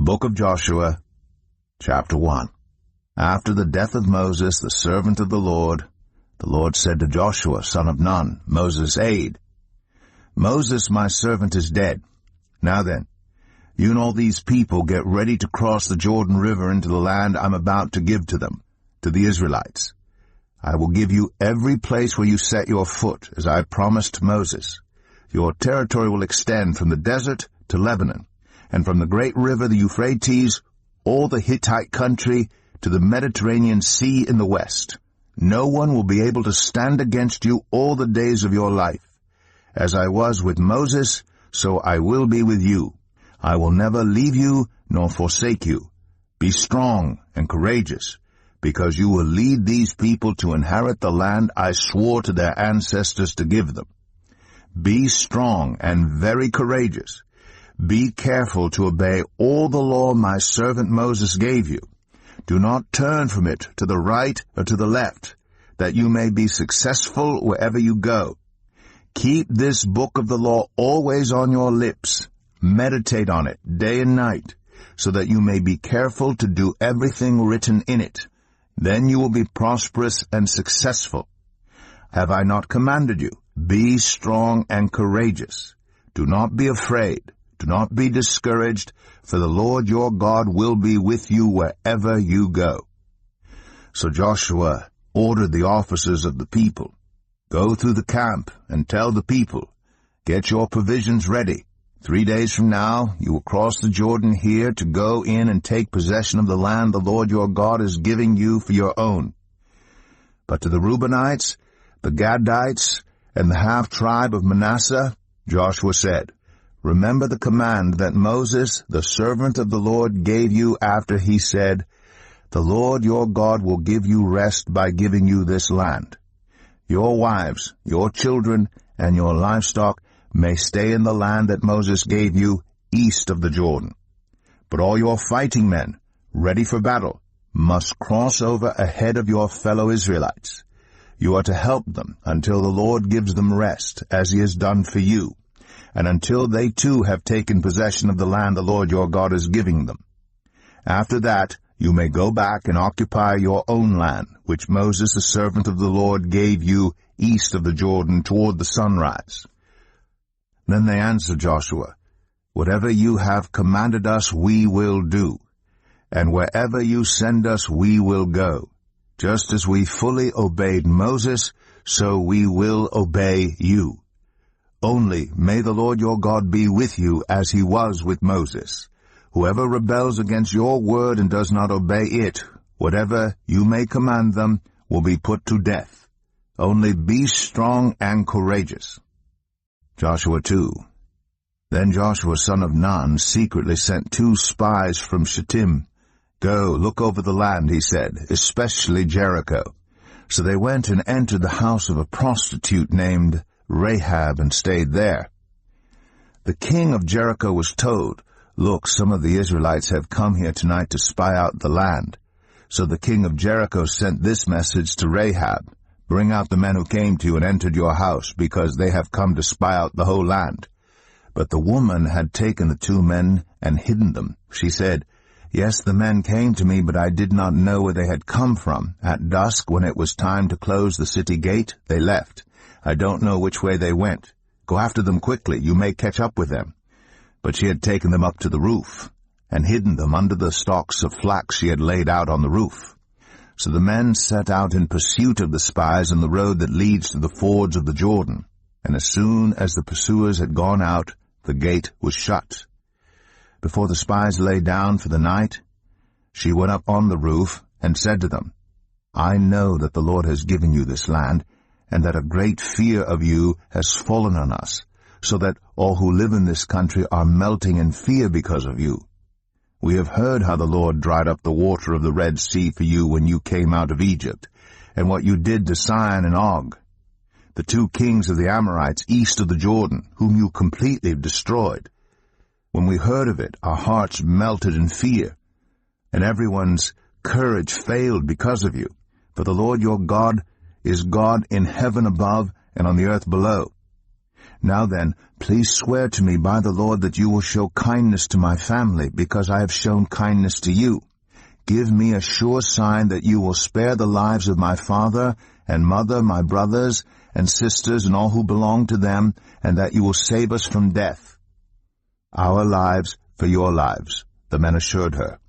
book of Joshua, chapter 1. After the death of Moses, the servant of the Lord said to Joshua, son of Nun, Moses' aide, Moses, my servant, is dead. Now then, you and all these people get ready to cross the Jordan River into the land I'm about to give to them, to the Israelites. I will give you every place where you set your foot, as I promised Moses. Your territory will extend from the desert to Lebanon, and from the great river, the Euphrates, all the Hittite country, to the Mediterranean Sea in the west. No one will be able to stand against you all the days of your life. As I was with Moses, so I will be with you. I will never leave you nor forsake you. Be strong and courageous, because you will lead these people to inherit the land I swore to their ancestors to give them. Be strong and very courageous. Be careful to obey all the law my servant Moses gave you. Do not turn from it to the right or to the left, that you may be successful wherever you go. Keep this book of the law always on your lips. Meditate on it day and night, so that you may be careful to do everything written in it. Then you will be prosperous and successful. Have I not commanded you? Be strong and courageous. Do not be afraid. Do not be discouraged, for the Lord your God will be with you wherever you go. So Joshua ordered the officers of the people, Go through the camp and tell the people, Get your provisions ready. 3 days from now you will cross the Jordan here to go in and take possession of the land the Lord your God is giving you for your own. But to the Reubenites, the Gadites, and the half-tribe of Manasseh, Joshua said, Remember the command that Moses, the servant of the Lord, gave you after he said, The Lord your God will give you rest by giving you this land. Your wives, your children, and your livestock may stay in the land that Moses gave you east of the Jordan. But all your fighting men, ready for battle, must cross over ahead of your fellow Israelites. You are to help them until the Lord gives them rest, as he has done for you, and until they too have taken possession of the land the Lord your God is giving them. After that, you may go back and occupy your own land, which Moses the servant of the Lord gave you east of the Jordan toward the sunrise. Then they answered Joshua, Whatever you have commanded us we will do, and wherever you send us we will go. Just as we fully obeyed Moses, so we will obey you. Only may the Lord your God be with you as he was with Moses. Whoever rebels against your word and does not obey it, whatever you may command them, will be put to death. Only be strong and courageous. Joshua 2. Then Joshua son of Nun secretly sent 2 spies from Shittim. Go, look over the land, he said, especially Jericho. So they went and entered the house of a prostitute named Rahab and stayed there. The king of Jericho was told, Look, some of the Israelites have come here tonight to spy out the land. So the king of Jericho sent this message to Rahab, Bring out the men who came to you and entered your house, because they have come to spy out the whole land. But the woman had taken the 2 men and hidden them. She said, Yes, the men came to me, but I did not know where they had come from. At dusk, when it was time to close the city gate, they left. I don't know which way they went. Go after them quickly. You may catch up with them. But she had taken them up to the roof, and hidden them under the stalks of flax she had laid out on the roof. So the men set out in pursuit of the spies on the road that leads to the fords of the Jordan. And as soon as the pursuers had gone out, the gate was shut. Before the spies lay down for the night, she went up on the roof and said to them, I know that the Lord has given you this land, and that a great fear of you has fallen on us, so that all who live in this country are melting in fear because of you. We have heard how the Lord dried up the water of the Red Sea for you when you came out of Egypt, and what you did to Sihon and Og, the 2 kings of the Amorites east of the Jordan, whom you completely destroyed. When we heard of it, our hearts melted in fear, and everyone's courage failed because of you. For the Lord your God is God in heaven above and on the earth below. Now then, please swear to me by the Lord that you will show kindness to my family, because I have shown kindness to you. Give me a sure sign that you will spare the lives of my father and mother, my brothers and sisters, and all who belong to them, and that you will save us from death." "Our lives for your lives," the men assured her.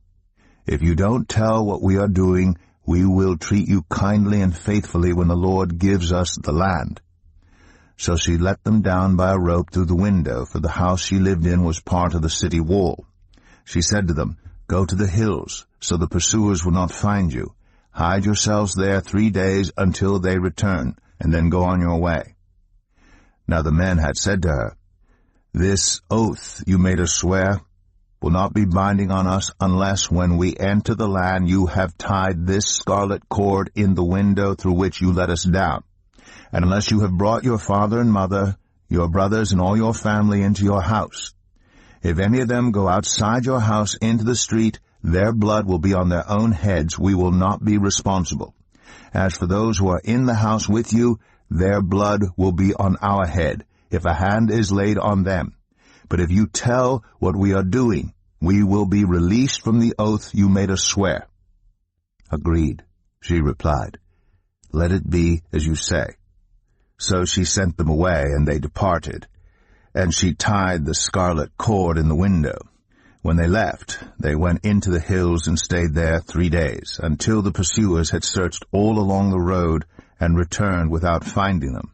"If you don't tell what we are doing, we will treat you kindly and faithfully when the Lord gives us the land." So she let them down by a rope through the window, for the house she lived in was part of the city wall. She said to them, "Go to the hills, so the pursuers will not find you. Hide yourselves there 3 days until they return, and then go on your way." Now the men had said to her, "This oath you made us swear will not be binding on us unless when we enter the land you have tied this scarlet cord in the window through which you let us down, and unless you have brought your father and mother, your brothers, and all your family into your house. If any of them go outside your house into the street, their blood will be on their own heads. We will not be responsible. As for those who are in the house with you, their blood will be on our head, if a hand is laid on them. But if you tell what we are doing, we will be released from the oath you made us swear." "Agreed," she replied. "Let it be as you say." So she sent them away, and they departed, and she tied the scarlet cord in the window. When they left, they went into the hills and stayed there 3 days, until the pursuers had searched all along the road and returned without finding them.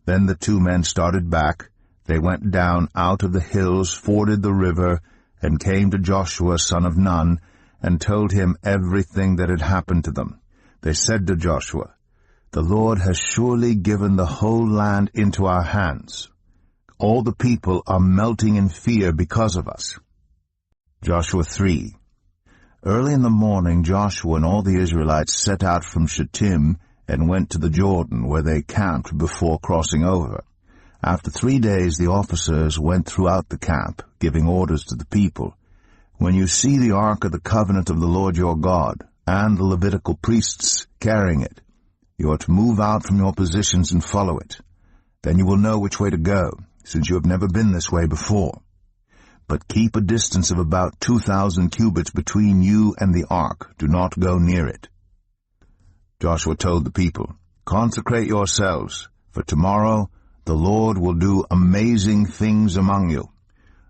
Then the 2 men started back. They went down out of the hills, forded the river, and came to Joshua son of Nun, and told him everything that had happened to them. They said to Joshua, "The Lord has surely given the whole land into our hands. All the people are melting in fear because of us." Joshua 3. Early in the morning Joshua and all the Israelites set out from Shittim and went to the Jordan, where they camped before crossing over. After 3 days the officers went throughout the camp, giving orders to the people, "When you see the ark of the covenant of the Lord your God, and the Levitical priests carrying it, you are to move out from your positions and follow it. Then you will know which way to go, since you have never been this way before. But keep a distance of about 2,000 cubits between you and the ark. Do not go near it." Joshua told the people, "Consecrate yourselves, for tomorrow the Lord will do amazing things among you."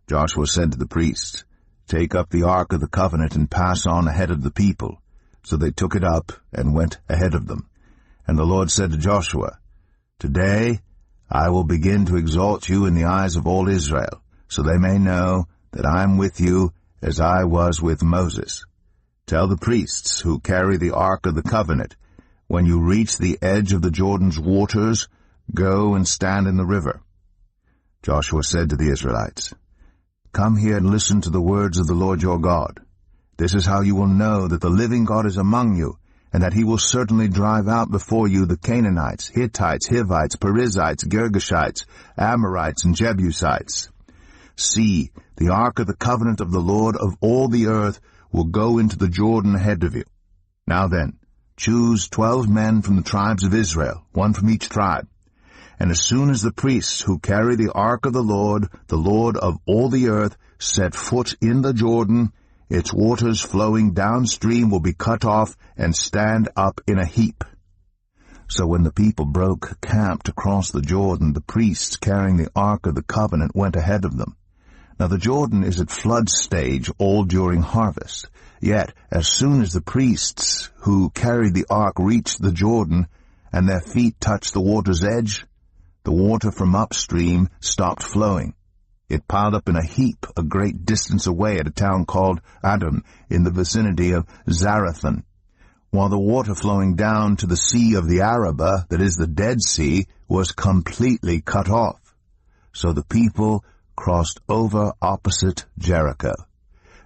Joshua said to the priests, "Take up the ark of the covenant and pass on ahead of the people." So they took it up and went ahead of them. And the Lord said to Joshua, "Today I will begin to exalt you in the eyes of all Israel, so they may know that I am with you as I was with Moses. Tell the priests who carry the ark of the covenant, when you reach the edge of the Jordan's waters, go and stand in the river." Joshua said to the Israelites, "Come here and listen to the words of the Lord your God. This is how you will know that the living God is among you, and that he will certainly drive out before you the Canaanites, Hittites, Hivites, Perizzites, Girgashites, Amorites, and Jebusites. See, the ark of the covenant of the Lord of all the earth will go into the Jordan ahead of you. Now then, choose 12 men from the tribes of Israel, 1 from each tribe. And as soon as the priests who carry the ark of the Lord of all the earth, set foot in the Jordan, its waters flowing downstream will be cut off and stand up in a heap." So when the people broke camp to cross the Jordan, the priests carrying the ark of the covenant went ahead of them. Now the Jordan is at flood stage all during harvest. Yet as soon as the priests who carried the ark reached the Jordan, and their feet touched the water's edge, the water from upstream stopped flowing. It piled up in a heap a great distance away at a town called Adam in the vicinity of Zarethan, while the water flowing down to the Sea of the Arabah, that is the Dead Sea, was completely cut off. So the people crossed over opposite Jericho.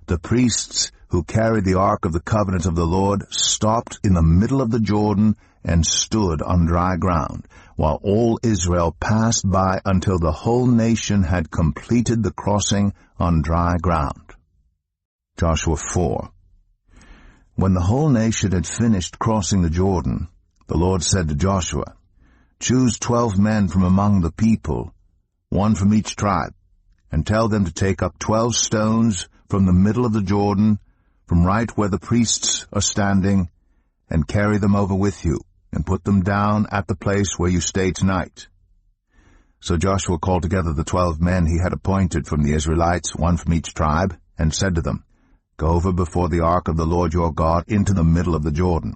The priests who carried the ark of the covenant of the Lord stopped in the middle of the Jordan and stood on dry ground, while all Israel passed by until the whole nation had completed the crossing on dry ground. Joshua 4. When the whole nation had finished crossing the Jordan, the Lord said to Joshua, "Choose 12 men from among the people, one from each tribe, and tell them to take up 12 stones from the middle of the Jordan, from right where the priests are standing, and carry them over with you, and put them down at the place where you stay tonight." So Joshua called together the 12 men he had appointed from the Israelites, one from each tribe, and said to them, "Go over before the ark of the Lord your God into the middle of the Jordan.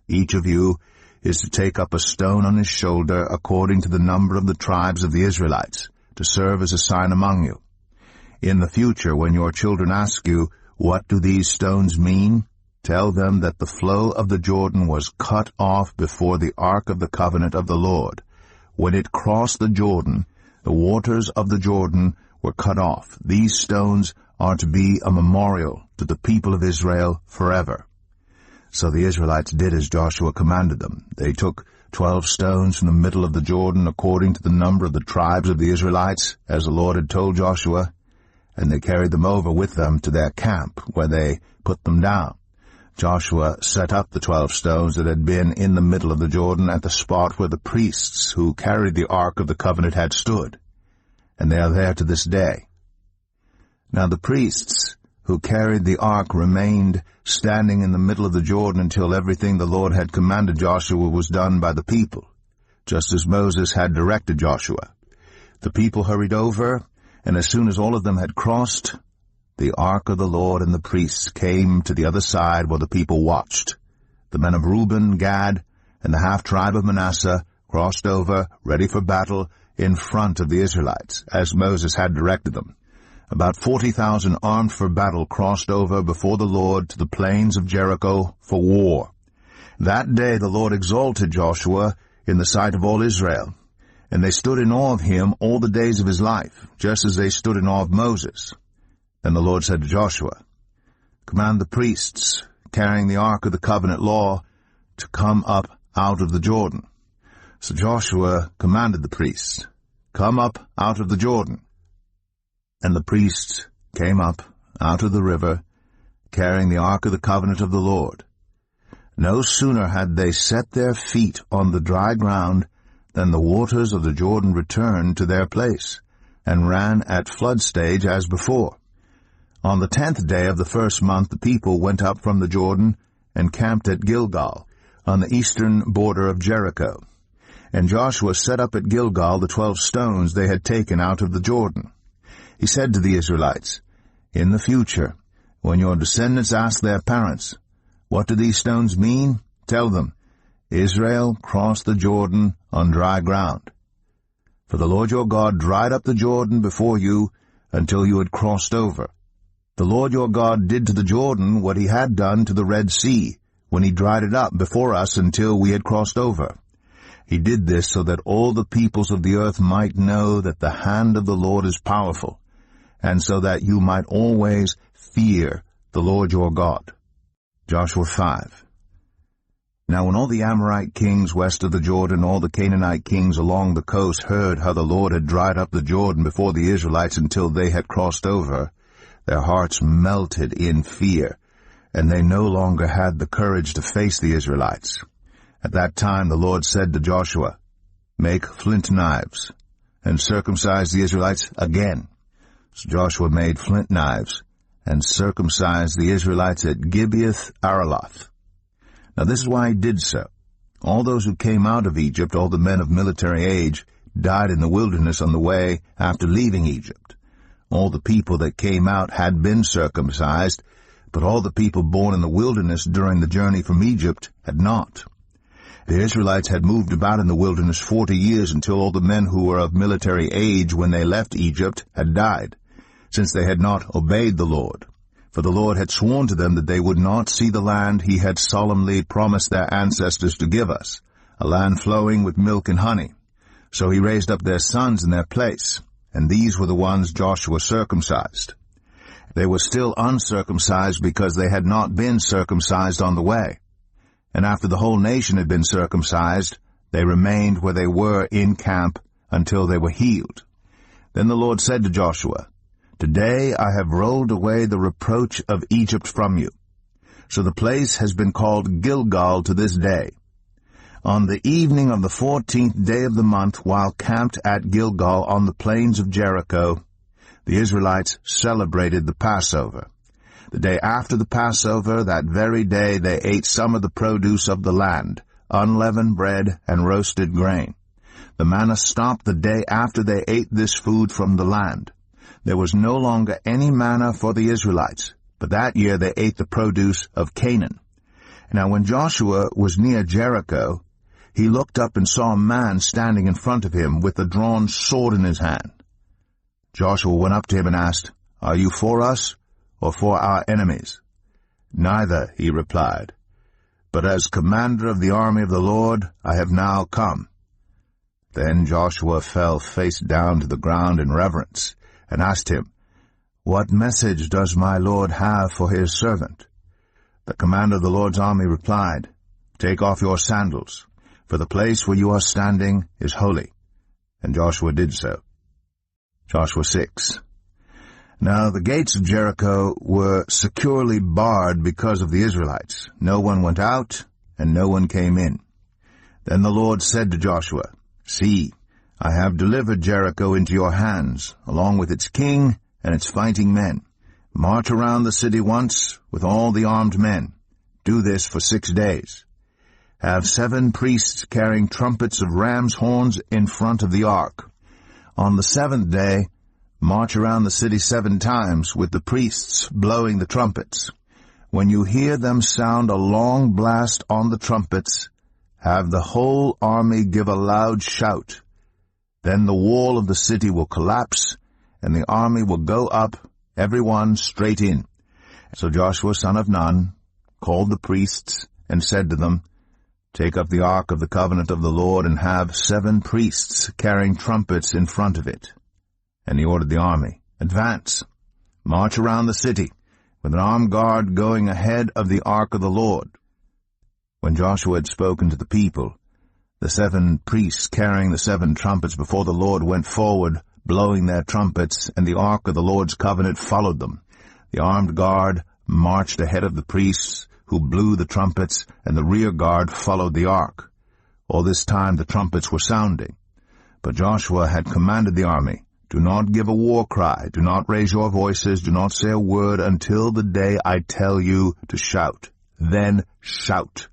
Each of you is to take up a stone on his shoulder according to the number of the tribes of the Israelites, to serve as a sign among you. In the future, when your children ask you, 'What do these stones mean?' tell them that the flow of the Jordan was cut off before the ark of the covenant of the Lord. When it crossed the Jordan, the waters of the Jordan were cut off. These stones are to be a memorial to the people of Israel forever." So the Israelites did as Joshua commanded them. They took 12 stones from the middle of the Jordan according to the number of the tribes of the Israelites, as the Lord had told Joshua, and they carried them over with them to their camp, where they put them down. Joshua set up the 12 stones that had been in the middle of the Jordan at the spot where the priests who carried the ark of the covenant had stood, and they are there to this day. Now the priests who carried the ark remained standing in the middle of the Jordan until everything the Lord had commanded Joshua was done by the people, just as Moses had directed Joshua. The people hurried over, and as soon as all of them had crossed, the ark of the Lord and the priests came to the other side while the people watched. The men of Reuben, Gad, and the half-tribe of Manasseh crossed over, ready for battle, in front of the Israelites, as Moses had directed them. About 40,000 armed for battle crossed over before the Lord to the plains of Jericho for war. That day the Lord exalted Joshua in the sight of all Israel, and they stood in awe of him all the days of his life, just as they stood in awe of Moses. Then the Lord said to Joshua, "Command the priests carrying the ark of the covenant law to come up out of the Jordan." So Joshua commanded the priests, "Come up out of the Jordan." And the priests came up out of the river, carrying the ark of the covenant of the Lord. No sooner had they set their feet on the dry ground than the waters of the Jordan returned to their place, and ran at flood stage as before. On the 10th day of the first month the people went up from the Jordan and camped at Gilgal, on the eastern border of Jericho. And Joshua set up at Gilgal the 12 stones they had taken out of the Jordan. He said to the Israelites, "In the future, when your descendants ask their parents, 'What do these stones mean?' tell them, 'Israel crossed the Jordan on dry ground.' For the Lord your God dried up the Jordan before you until you had crossed over. The Lord your God did to the Jordan what he had done to the Red Sea, when he dried it up before us until we had crossed over. He did this so that all the peoples of the earth might know that the hand of the Lord is powerful, and so that you might always fear the Lord your God." Joshua 5. Now when all the Amorite kings west of the Jordan, all the Canaanite kings along the coast, heard how the Lord had dried up the Jordan before the Israelites until they had crossed over, their hearts melted in fear, and they no longer had the courage to face the Israelites. At that time the Lord said to Joshua, "Make flint knives, and circumcise the Israelites again." So Joshua made flint knives, and circumcised the Israelites at Gibeath Araloth. Now this is why he did so. All those who came out of Egypt, all the men of military age, died in the wilderness on the way after leaving Egypt. All the people that came out had been circumcised, but all the people born in the wilderness during the journey from Egypt had not. The Israelites had moved about in the wilderness 40 years until all the men who were of military age when they left Egypt had died, since they had not obeyed the Lord. For the Lord had sworn to them that they would not see the land he had solemnly promised their ancestors to give us, a land flowing with milk and honey. So he raised up their sons in their place, and these were the ones Joshua circumcised. They were still uncircumcised because they had not been circumcised on the way. And after the whole nation had been circumcised, they remained where they were in camp until they were healed. Then the Lord said to Joshua, "Today I have rolled away the reproach of Egypt from you." So the place has been called Gilgal to this day. On the evening of the 14th day of the month, while camped at Gilgal on the plains of Jericho, the Israelites celebrated the Passover. The day after the Passover, that very day, they ate some of the produce of the land, unleavened bread and roasted grain. The manna stopped the day after they ate this food from the land. There was no longer any manna for the Israelites, but that year they ate the produce of Canaan. Now when Joshua was near Jericho, he looked up and saw a man standing in front of him with a drawn sword in his hand. Joshua went up to him and asked, "Are you for us or for our enemies?" "Neither," he replied, "but as commander of the army of the Lord I have now come." Then Joshua fell face down to the ground in reverence, and asked him, "What message does my Lord have for his servant?" The commander of the Lord's army replied, "Take off your sandals, for the place where you are standing is holy." And Joshua did so. Joshua 6. Now the gates of Jericho were securely barred because of the Israelites. No one went out, and no one came in. Then the Lord said to Joshua, "See, I have delivered Jericho into your hands, along with its king and its fighting men. March around the city once with all the armed men. Do this for 6 days. Have 7 priests carrying trumpets of ram's horns in front of the ark. On the 7th day, march around the city 7 times with the priests blowing the trumpets. When you hear them sound a long blast on the trumpets, have the whole army give a loud shout. Then the wall of the city will collapse, and the army will go up, every one straight in." So Joshua son of Nun called the priests and said to them, "Take up the ark of the covenant of the Lord, and have 7 priests carrying trumpets in front of it." And he ordered the army, "Advance, march around the city, with an armed guard going ahead of the ark of the Lord." When Joshua had spoken to the people, the 7 priests carrying the 7 trumpets before the Lord went forward, blowing their trumpets, and the ark of the Lord's covenant followed them. The armed guard marched ahead of the priests, who blew the trumpets, and the rear guard followed the ark. All this time the trumpets were sounding. But Joshua had commanded the army, "Do not give a war cry, do not raise your voices, do not say a word until the day I tell you to shout. Then shout."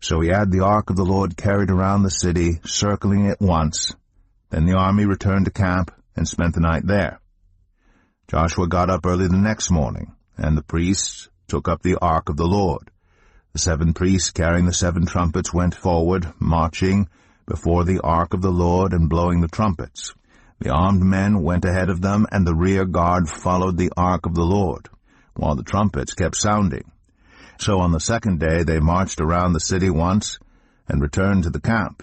So he had the ark of the Lord carried around the city, circling it once. Then the army returned to camp and spent the night there. Joshua got up early the next morning, and the priests took up the ark of the Lord. The 7 priests carrying the 7 trumpets went forward, marching before the ark of the Lord and blowing the trumpets. The armed men went ahead of them, and the rear guard followed the ark of the Lord, while the trumpets kept sounding. So on the 2nd day they marched around the city once, and returned to the camp.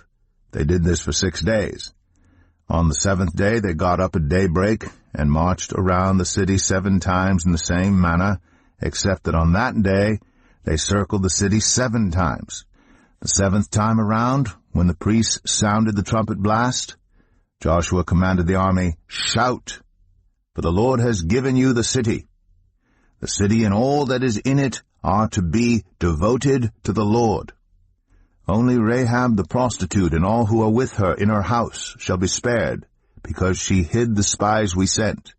They did this for 6 days. On the 7th day they got up at daybreak, and marched around the city 7 times in the same manner, except that on that day they circled the city 7 times. The 7th time around, when the priests sounded the trumpet blast, Joshua commanded the army, "Shout, for the Lord has given you the city. The city and all that is in it are to be devoted to the Lord. Only Rahab the prostitute and all who are with her in her house shall be spared, because she hid the spies we sent.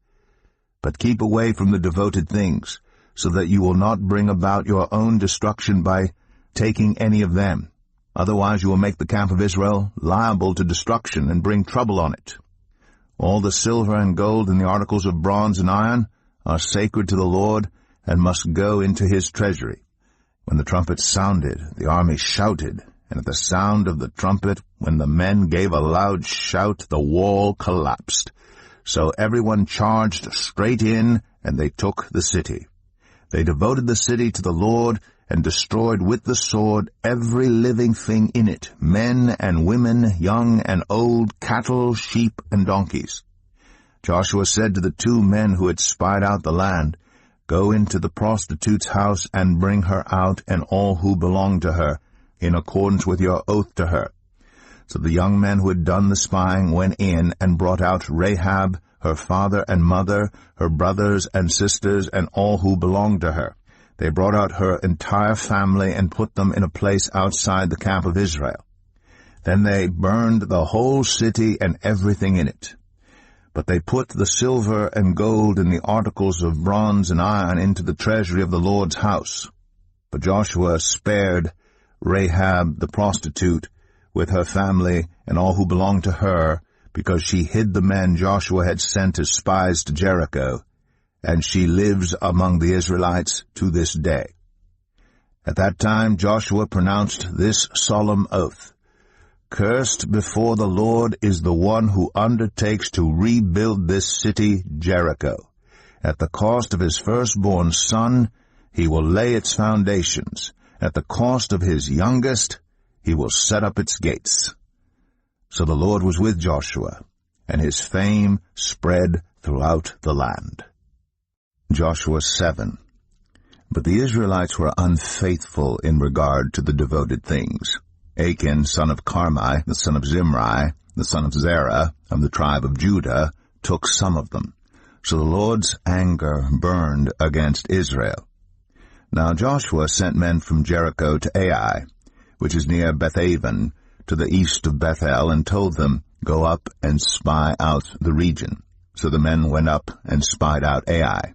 But keep away from the devoted things, so that you will not bring about your own destruction by taking any of them. Otherwise you will make the camp of Israel liable to destruction and bring trouble on it. All the silver and gold and the articles of bronze and iron are sacred to the Lord, and must go into his treasury." When the trumpet sounded, the army shouted, and at the sound of the trumpet, when the men gave a loud shout, the wall collapsed. So everyone charged straight in, and they took the city. They devoted the city to the Lord, and destroyed with the sword every living thing in it, men and women, young and old, cattle, sheep, and donkeys. Joshua said to the 2 men who had spied out the land, "Go into the prostitute's house and bring her out and all who belong to her, in accordance with your oath to her." So the young men who had done the spying went in and brought out Rahab, her father and mother, her brothers and sisters, and all who belonged to her. They brought out her entire family and put them in a place outside the camp of Israel. Then they burned the whole city and everything in it. But they put the silver and gold and the articles of bronze and iron into the treasury of the Lord's house. But Joshua spared Rahab the prostitute with her family and all who belonged to her, because she hid the men Joshua had sent as spies to Jericho, and she lives among the Israelites to this day. At that time Joshua pronounced this solemn oath: Cursed before the Lord is the one who undertakes to rebuild this city, Jericho. At the cost of his firstborn son, he will lay its foundations. At the cost of his youngest, he will set up its gates. So the Lord was with Joshua, and his fame spread throughout the land. Joshua 7. But the Israelites were unfaithful in regard to the devoted things. Achan, son of Carmi, the son of Zimri, the son of Zerah, of the tribe of Judah, took some of them. So the Lord's anger burned against Israel. Now Joshua sent men from Jericho to Ai, which is near Bethaven, to the east of Bethel, and told them, Go up and spy out the region. So the men went up and spied out Ai.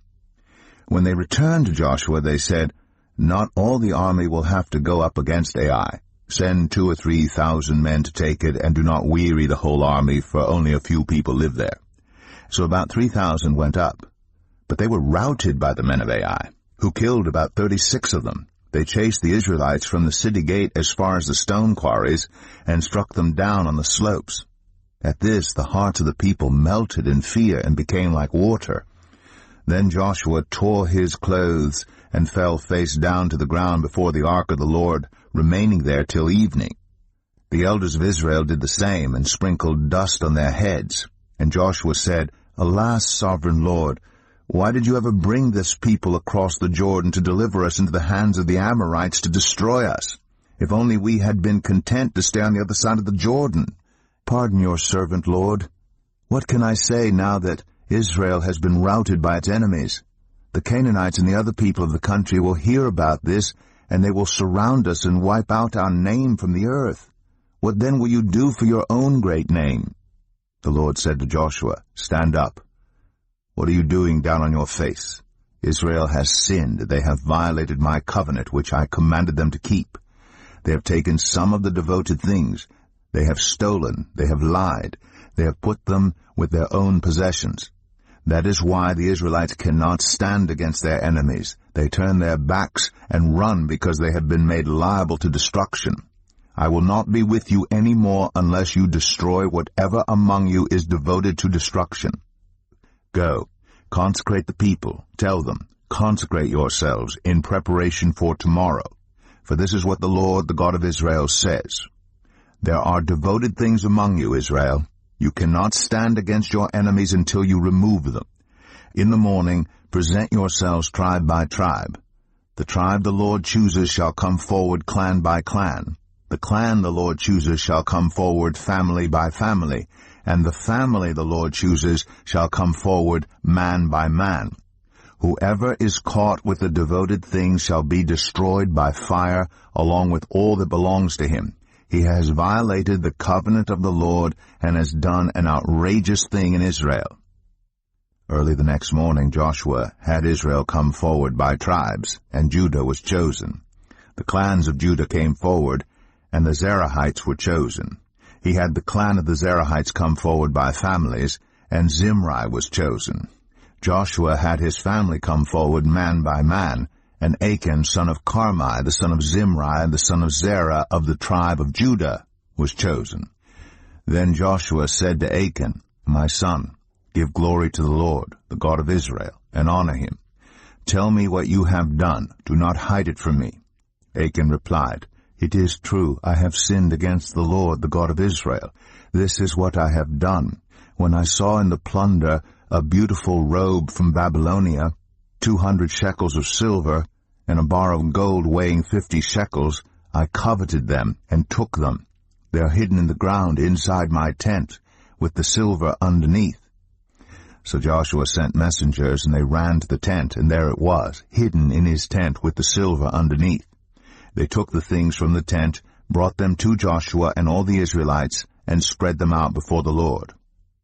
When they returned to Joshua, they said, Not all the army will have to go up against Ai. Send 2,000 or 3,000 men to take it, and do not weary the whole army, for only a few people live there. So about 3,000 went up. But they were routed by the men of Ai, who killed about 36 of them. They chased the Israelites from the city gate as far as the stone quarries, and struck them down on the slopes. At this the hearts of the people melted in fear and became like water. Then Joshua tore his clothes and fell face down to the ground before the ark of the Lord, remaining there till evening. The elders of Israel did the same, and sprinkled dust on their heads. And Joshua said, Alas, sovereign Lord, why did you ever bring this people across the Jordan to deliver us into the hands of the Amorites to destroy us? If only we had been content to stay on the other side of the Jordan. Pardon your servant, Lord. What can I say now that Israel has been routed by its enemies? The Canaanites and the other people of the country will hear about this, and they will surround us and wipe out our name from the earth. What then will you do for your own great name? The Lord said to Joshua, Stand up. What are you doing down on your face? Israel has sinned. They have violated my covenant, which I commanded them to keep. They have taken some of the devoted things. They have stolen. They have lied. They have put them with their own possessions. That is why the Israelites cannot stand against their enemies. They turn their backs and run because they have been made liable to destruction. I will not be with you any more unless you destroy whatever among you is devoted to destruction. Go, consecrate the people. Tell them, Consecrate yourselves in preparation for tomorrow. For this is what the Lord, the God of Israel, says. There are devoted things among you, Israel. You cannot stand against your enemies until you remove them. In the morning, present yourselves tribe by tribe. The tribe the Lord chooses shall come forward clan by clan. The clan the Lord chooses shall come forward family by family, and the family the Lord chooses shall come forward man by man. Whoever is caught with the devoted thing shall be destroyed by fire, along with all that belongs to him. He has violated the covenant of the Lord and has done an outrageous thing in Israel. Early the next morning Joshua had Israel come forward by tribes, and Judah was chosen. The clans of Judah came forward, and the Zerahites were chosen. He had the clan of the Zerahites come forward by families, and Zimri was chosen. Joshua had his family come forward man by man, and Achan, son of Carmi, the son of Zimri, the son of Zerah, of the tribe of Judah, was chosen. Then Joshua said to Achan, My son, give glory to the Lord, the God of Israel, and honor him. Tell me what you have done. Do not hide it from me. Achan replied, It is true, I have sinned against the Lord, the God of Israel. This is what I have done. When I saw in the plunder a beautiful robe from Babylonia, 200 shekels of silver, and a bar of gold weighing 50 shekels, I coveted them and took them. They are hidden in the ground inside my tent, with the silver underneath. So Joshua sent messengers, and they ran to the tent, and there it was, hidden in his tent with the silver underneath. They took the things from the tent, brought them to Joshua and all the Israelites, and spread them out before the Lord.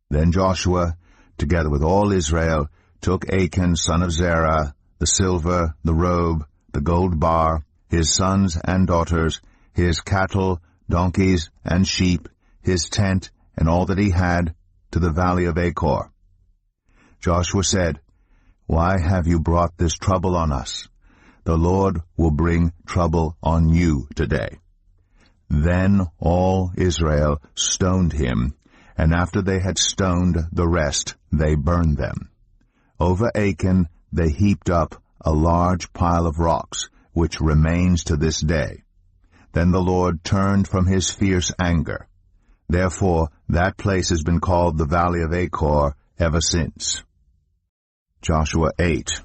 Then Joshua, together with all Israel, took Achan son of Zerah, the silver, the robe, the gold bar, his sons and daughters, his cattle, donkeys, and sheep, his tent, and all that he had, to the valley of Achor. Joshua said, "Why have you brought this trouble on us? The Lord will bring trouble on you today." Then all Israel stoned him, and after they had stoned the rest, they burned them. Over Achan they heaped up a large pile of rocks, which remains to this day. Then the Lord turned from his fierce anger. Therefore that place has been called the Valley of Achor ever since. Joshua 8.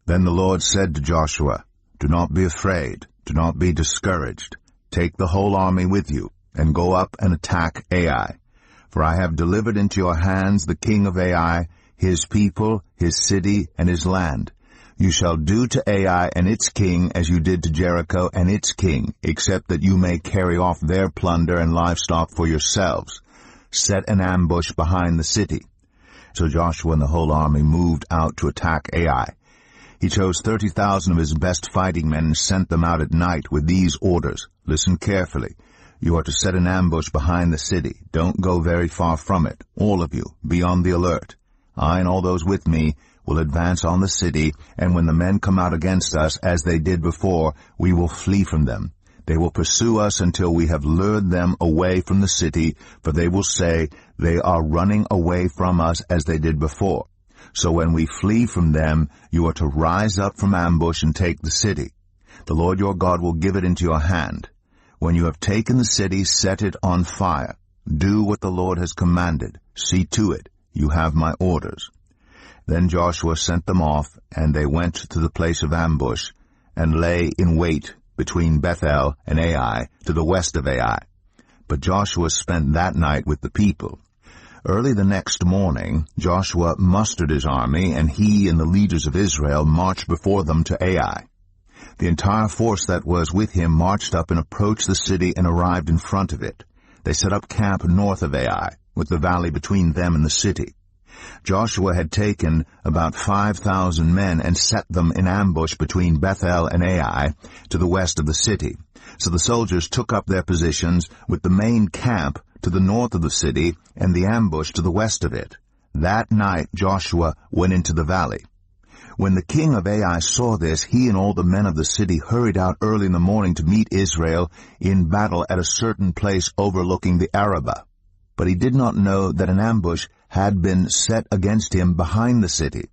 Then the Lord said to Joshua, "Do not be afraid, do not be discouraged. Take the whole army with you, and go up and attack Ai. For I have delivered into your hands the king of Ai, his people, his city, and his land. You shall do to Ai and its king as you did to Jericho and its king, except that you may carry off their plunder and livestock for yourselves. Set an ambush behind the city." So Joshua and the whole army moved out to attack Ai. He chose 30,000 of his best fighting men and sent them out at night with these orders. Listen carefully. You are to set an ambush behind the city. Don't go very far from it. All of you, be on the alert. I and all those with me will advance on the city, and when the men come out against us, as they did before, we will flee from them. They will pursue us until we have lured them away from the city, for they will say, "They are running away from us as they did before." So when we flee from them, you are to rise up from ambush and take the city. The Lord your God will give it into your hand. When you have taken the city, set it on fire. Do what the Lord has commanded. See to it. You have my orders. Then Joshua sent them off, and they went to the place of ambush, and lay in wait between Bethel and Ai, to the west of Ai. But Joshua spent that night with the people. Early the next morning, Joshua mustered his army, and he and the leaders of Israel marched before them to Ai. The entire force that was with him marched up and approached the city and arrived in front of it. They set up camp north of Ai, with the valley between them and the city. Joshua had taken about 5,000 men and set them in ambush between Bethel and Ai, to the west of the city. So the soldiers took up their positions with the main camp to the north of the city and the ambush to the west of it. That night Joshua went into the valley. When the king of Ai saw this, he and all the men of the city hurried out early in the morning to meet Israel in battle at a certain place overlooking the Arabah. But he did not know that an ambush had been set against him behind the city.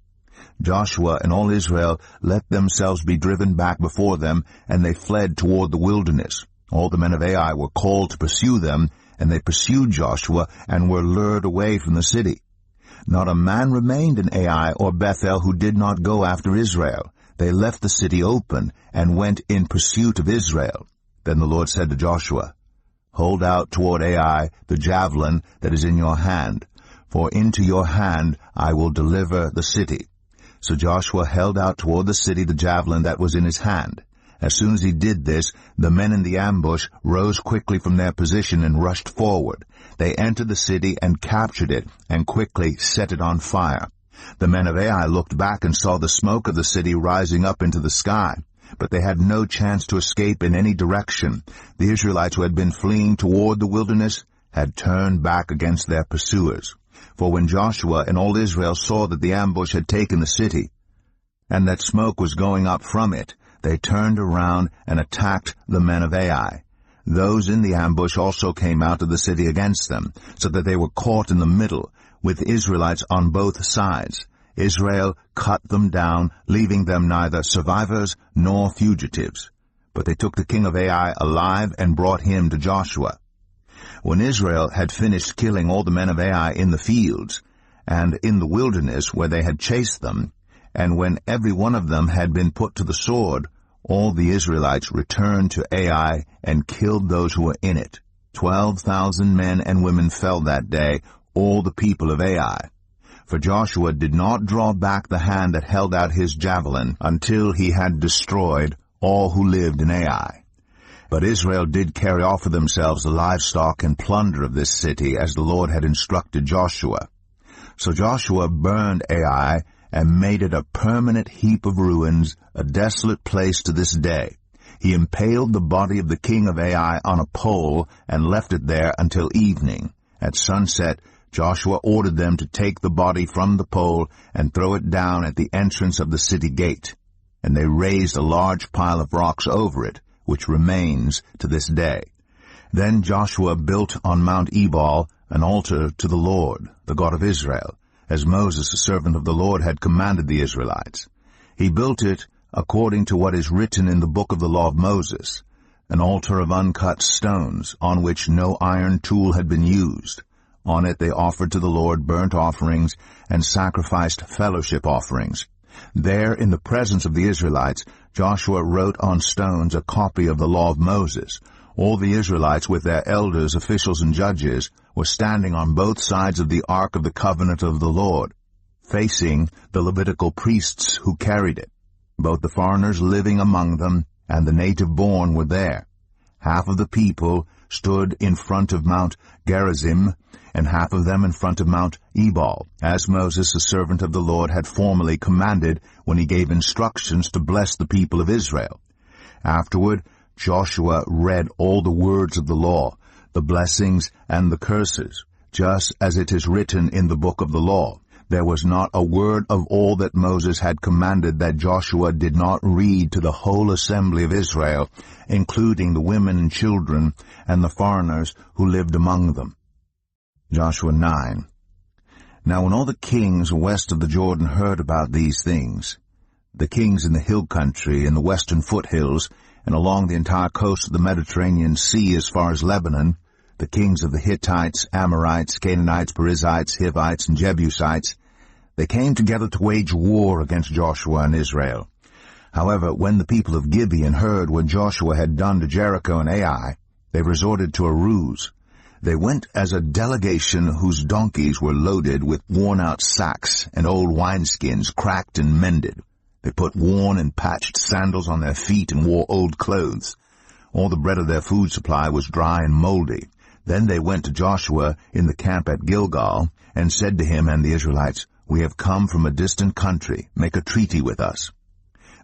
Joshua and all Israel let themselves be driven back before them, and they fled toward the wilderness. All the men of Ai were called to pursue them, and they pursued Joshua and were lured away from the city. Not a man remained in Ai or Bethel who did not go after Israel. They left the city open and went in pursuit of Israel. Then the Lord said to Joshua, "Hold out toward Ai the javelin that is in your hand, for into your hand I will deliver the city." So Joshua held out toward the city the javelin that was in his hand. As soon as he did this, the men in the ambush rose quickly from their position and rushed forward. They entered the city and captured it, and quickly set it on fire. The men of Ai looked back and saw the smoke of the city rising up into the sky, but they had no chance to escape in any direction. The Israelites who had been fleeing toward the wilderness had turned back against their pursuers. For when Joshua and all Israel saw that the ambush had taken the city, and that smoke was going up from it, they turned around and attacked the men of Ai. Those in the ambush also came out of the city against them, so that they were caught in the middle, with Israelites on both sides. Israel cut them down, leaving them neither survivors nor fugitives. But they took the king of Ai alive and brought him to Joshua. When Israel had finished killing all the men of Ai in the fields, and in the wilderness where they had chased them, and when every one of them had been put to the sword, all the Israelites returned to Ai and killed those who were in it. 12,000 men and women fell that day, all the people of Ai. For Joshua did not draw back the hand that held out his javelin until he had destroyed all who lived in Ai. But Israel did carry off for themselves the livestock and plunder of this city, as the Lord had instructed Joshua. So Joshua burned Ai and made it a permanent heap of ruins, a desolate place to this day. He impaled the body of the king of Ai on a pole and left it there until evening. At sunset, Joshua ordered them to take the body from the pole and throw it down at the entrance of the city gate. And they raised a large pile of rocks over it, which remains to this day. Then Joshua built on Mount Ebal an altar to the Lord, the God of Israel, as Moses, the servant of the Lord, had commanded the Israelites. He built it according to what is written in the book of the law of Moses, an altar of uncut stones, on which no iron tool had been used. On it they offered to the Lord burnt offerings and sacrificed fellowship offerings. There, in the presence of the Israelites, Joshua wrote on stones a copy of the law of Moses. All the Israelites, with their elders, officials, and judges, were standing on both sides of the ark of the covenant of the Lord, facing the Levitical priests who carried it. Both the foreigners living among them and the native-born were there. Half of the people stood in front of Mount Gerizim, and half of them in front of Mount Ebal, as Moses, the servant of the Lord, had formerly commanded when he gave instructions to bless the people of Israel. Afterward, Joshua read all the words of the law, the blessings and the curses, just as it is written in the book of the law. There was not a word of all that Moses had commanded that Joshua did not read to the whole assembly of Israel, including the women and children and the foreigners who lived among them. Joshua 9. Now when all the kings west of the Jordan heard about these things, the kings in the hill country, in the western foothills, and along the entire coast of the Mediterranean Sea as far as Lebanon, the kings of the Hittites, Amorites, Canaanites, Perizzites, Hivites, and Jebusites, they came together to wage war against Joshua and Israel. However, when the people of Gibeon heard what Joshua had done to Jericho and Ai, they resorted to a ruse. They went as a delegation whose donkeys were loaded with worn-out sacks and old wineskins cracked and mended. They put worn and patched sandals on their feet and wore old clothes. All the bread of their food supply was dry and moldy. Then they went to Joshua in the camp at Gilgal and said to him and the Israelites, "We have come from a distant country. Make a treaty with us."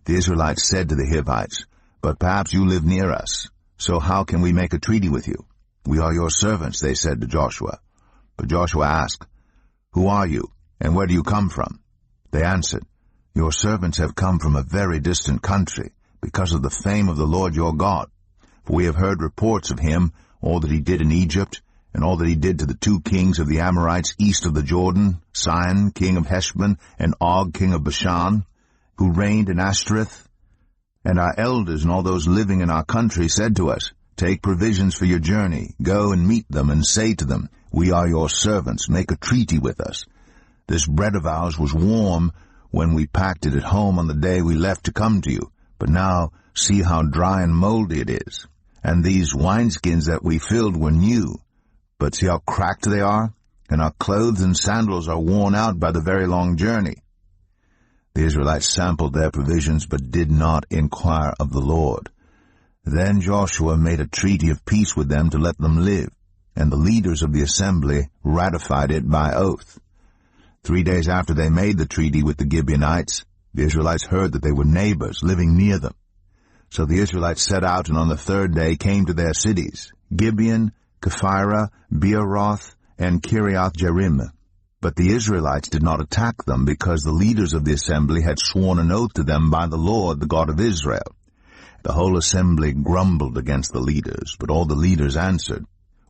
The Israelites said to the Hivites, "But perhaps you live near us. So how can we make a treaty with you?" "We are your servants," they said to Joshua. But Joshua asked, "Who are you, and where do you come from?" They answered, "Your servants have come from a very distant country, because of the fame of the Lord your God. For we have heard reports of him, all that he did in Egypt, and all that he did to the 2 kings of the Amorites east of the Jordan, Sihon, king of Heshbon, and Og, king of Bashan, who reigned in Ashtoreth. And our elders and all those living in our country said to us, 'Take provisions for your journey, go and meet them, and say to them, We are your servants, make a treaty with us. This bread of ours was warm when we packed it at home on the day we left to come to you, but now see how dry and moldy it is. And these wineskins that we filled were new, but see how cracked they are, and our clothes and sandals are worn out by the very long journey.' The Israelites sampled their provisions, but did not inquire of the Lord. Then Joshua made a treaty of peace with them to let them live, and the leaders of the assembly ratified it by oath. 3 days after they made the treaty with the Gibeonites, the Israelites heard that they were neighbors living near them. So the Israelites set out, and on the 3rd day came to their cities, Gibeon, Kephirah, Beeroth, and Kiriath-Jearim. But the Israelites did not attack them, because the leaders of the assembly had sworn an oath to them by the Lord, the God of Israel. The whole assembly grumbled against the leaders, but all the leaders answered,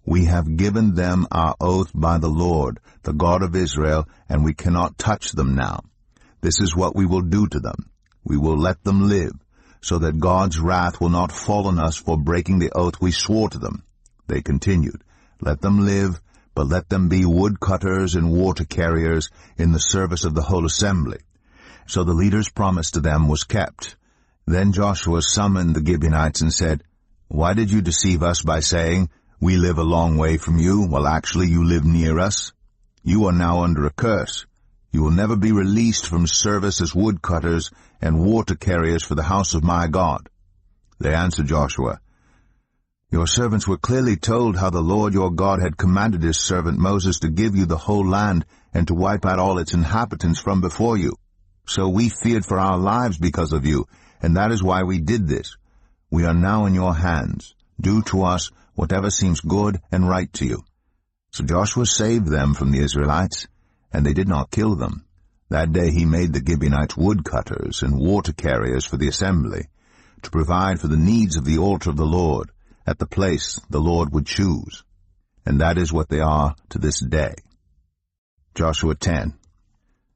"We have given them our oath by the Lord, the God of Israel, and we cannot touch them now. This is what we will do to them. We will let them live, so that God's wrath will not fall on us for breaking the oath we swore to them." They continued, "Let them live, but let them be woodcutters and water carriers in the service of the whole assembly." So the leader's promise to them was kept. Then Joshua summoned the Gibeonites and said, "Why did you deceive us by saying, 'We live a long way from you,' while actually you live near us? You are now under a curse. You will never be released from service as woodcutters and water carriers for the house of my God." They answered Joshua, "Your servants were clearly told how the Lord your God had commanded his servant Moses to give you the whole land and to wipe out all its inhabitants from before you. So we feared for our lives because of you, and that is why we did this. We are now in your hands. Do to us whatever seems good and right to you." So Joshua saved them from the Israelites, and they did not kill them. That day he made the Gibeonites woodcutters and water carriers for the assembly, to provide for the needs of the altar of the Lord, at the place the Lord would choose. And that is what they are to this day. Joshua 10.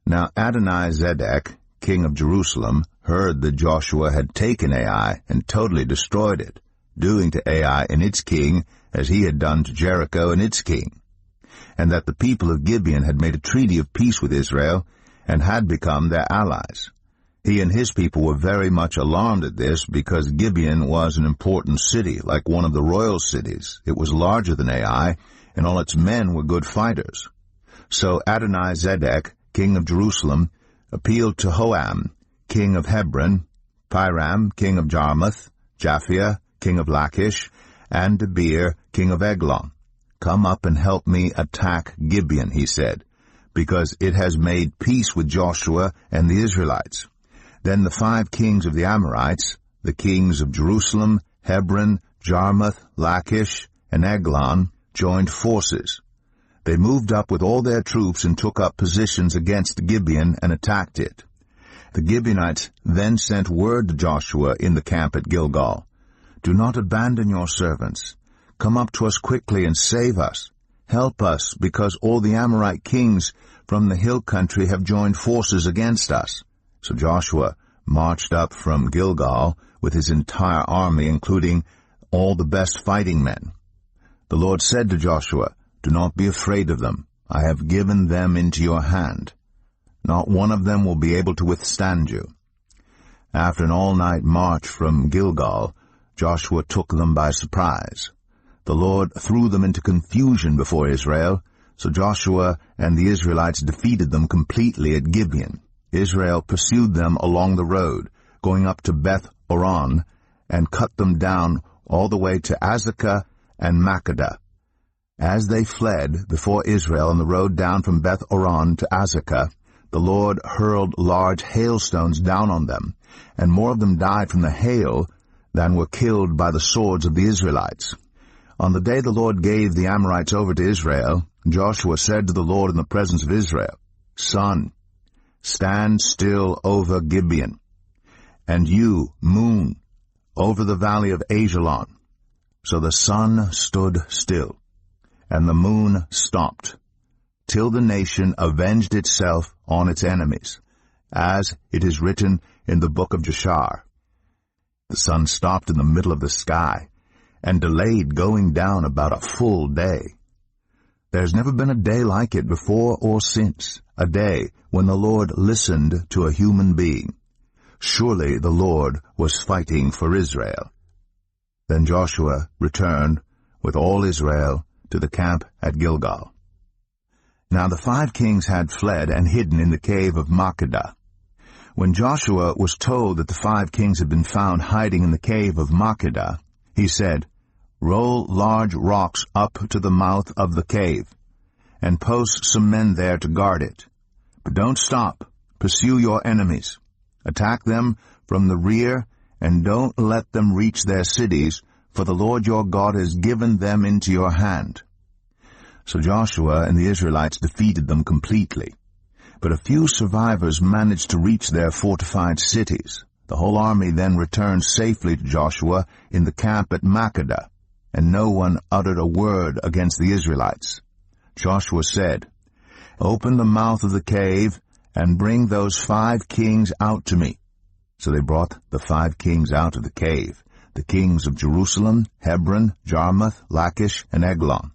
Now Adonizedek, king of Jerusalem, heard that Joshua had taken Ai and totally destroyed it, doing to Ai and its king as he had done to Jericho and its king, and that the people of Gibeon had made a treaty of peace with Israel and had become their allies. He and his people were very much alarmed at this, because Gibeon was an important city, like one of the royal cities. It was larger than Ai, and all its men were good fighters. So Adonizedek, king of Jerusalem, appealed to Hoam, king of Hebron, Piram, king of Jarmuth, Japhia, king of Lachish, and Debir, king of Eglon. "Come up and help me attack Gibeon," he said, "because it has made peace with Joshua and the Israelites." Then the 5 kings of the Amorites, the kings of Jerusalem, Hebron, Jarmuth, Lachish, and Eglon, joined forces. They moved up with all their troops and took up positions against Gibeon and attacked it. The Gibeonites then sent word to Joshua in the camp at Gilgal, "Do not abandon your servants. Come up to us quickly and save us. Help us, because all the Amorite kings from the hill country have joined forces against us." So Joshua marched up from Gilgal with his entire army, including all the best fighting men. The Lord said to Joshua, "Do not be afraid of them. I have given them into your hand. Not one of them will be able to withstand you." After an all-night march from Gilgal, Joshua took them by surprise. The Lord threw them into confusion before Israel, so Joshua and the Israelites defeated them completely at Gibeon. Israel pursued them along the road, going up to Beth-Oron, and cut them down all the way to Azekah and Makkedah. As they fled before Israel on the road down from Beth-Oron to Azekah, the Lord hurled large hailstones down on them, and more of them died from the hail than were killed by the swords of the Israelites. On the day the Lord gave the Amorites over to Israel, Joshua said to the Lord in the presence of Israel, "Sun, stand still over Gibeon, and you, moon, over the valley of Ajalon." So the sun stood still, and the moon stopped, till the nation avenged itself on its enemies, as it is written in the book of Jashar. The sun stopped in the middle of the sky, and delayed going down about a full day. There's never been a day like it before or since, a day when the Lord listened to a human being. Surely the Lord was fighting for Israel. Then Joshua returned with all Israel to the camp at Gilgal. Now the 5 kings had fled and hidden in the cave of Makkedah. When Joshua was told that the 5 kings had been found hiding in the cave of Makkedah, he said, "Roll large rocks up to the mouth of the cave, and post some men there to guard it. But don't stop. Pursue your enemies. Attack them from the rear, and don't let them reach their cities, for the Lord your God has given them into your hand." So Joshua and the Israelites defeated them completely. But a few survivors managed to reach their fortified cities. The whole army then returned safely to Joshua in the camp at Makkedah, and no one uttered a word against the Israelites. Joshua said, "Open the mouth of the cave, and bring those 5 kings out to me." So they brought the 5 kings out of the cave, the kings of Jerusalem, Hebron, Jarmuth, Lachish, and Eglon.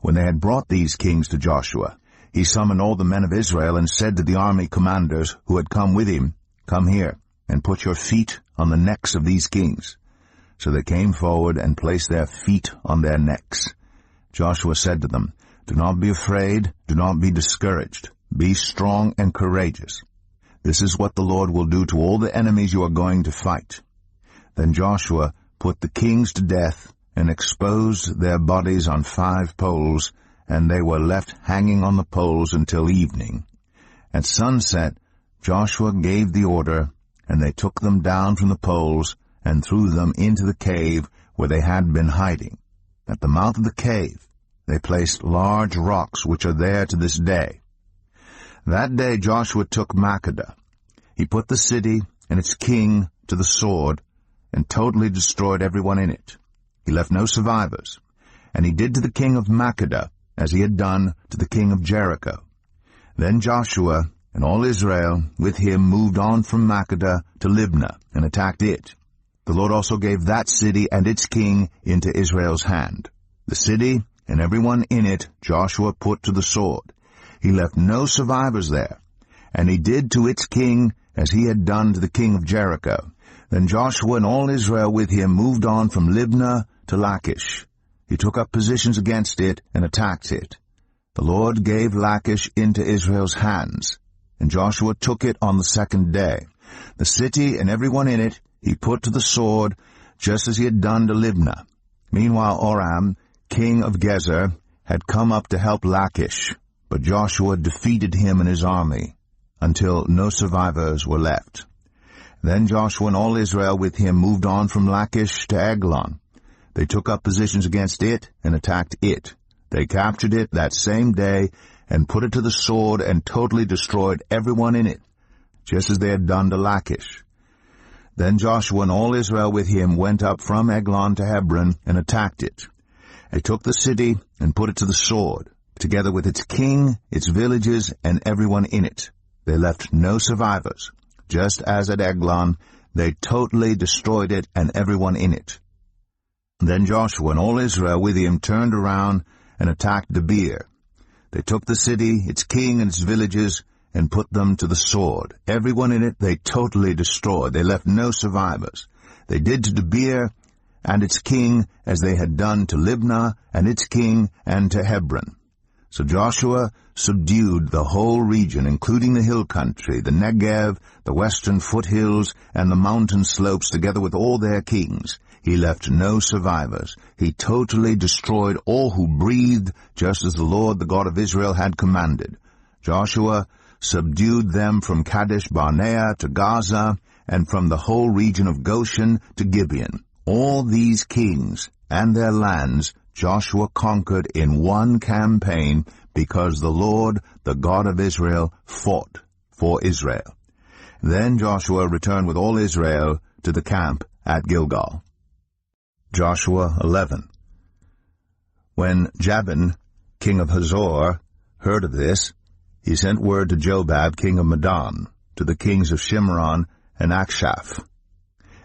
When they had brought these kings to Joshua, he summoned all the men of Israel and said to the army commanders who had come with him, "Come here, and put your feet on the necks of these kings." So they came forward and placed their feet on their necks. Joshua said to them, "Do not be afraid, do not be discouraged. Be strong and courageous. This is what the Lord will do to all the enemies you are going to fight." Then Joshua put the kings to death and exposed their bodies on 5 poles, and they were left hanging on the poles until evening. At sunset, Joshua gave the order, and they took them down from the poles and threw them into the cave where they had been hiding. At the mouth of the cave, they placed large rocks which are there to this day. That day Joshua took Makkedah. He put the city and its king to the sword and totally destroyed everyone in it. He left no survivors. And he did to the king of Makkedah as he had done to the king of Jericho. Then Joshua and all Israel with him moved on from Makkedah to Libnah and attacked it. The Lord also gave that city and its king into Israel's hand. The city and everyone in it Joshua put to the sword. He left no survivors there. And he did to its king as he had done to the king of Jericho. Then Joshua and all Israel with him moved on from Libnah to Lachish. He took up positions against it and attacked it. The Lord gave Lachish into Israel's hands, and Joshua took it on the 2nd day. The city and everyone in it he put to the sword, just as he had done to Libnah. Meanwhile Oram, king of Gezer, had come up to help Lachish, but Joshua defeated him and his army, until no survivors were left. Then Joshua and all Israel with him moved on from Lachish to Eglon. They took up positions against it and attacked it. They captured it that same day and put it to the sword and totally destroyed everyone in it, just as they had done to Lachish. Then Joshua and all Israel with him went up from Eglon to Hebron and attacked it. They took the city and put it to the sword, together with its king, its villages, and everyone in it. They left no survivors. Just as at Eglon, they totally destroyed it and everyone in it. Then Joshua and all Israel with him turned around and attacked Debir. They took the city, its king, and its villages, and put them to the sword. Everyone in it they totally destroyed. They left no survivors. They did to Debir and its king as they had done to Libnah and its king and to Hebron. So Joshua subdued the whole region, including the hill country, the Negev, the western foothills, and the mountain slopes, together with all their kings. He left no survivors. He totally destroyed all who breathed, just as the Lord, the God of Israel, had commanded. Joshua subdued them from Kadesh Barnea to Gaza, and from the whole region of Goshen to Gibeon. All these kings and their lands Joshua conquered in one campaign, because the Lord, the God of Israel, fought for Israel. Then Joshua returned with all Israel to the camp at Gilgal. Joshua 11. When Jabin, king of Hazor, heard of this, he sent word to Jobab, king of Madon, to the kings of Shimron and Akshaph,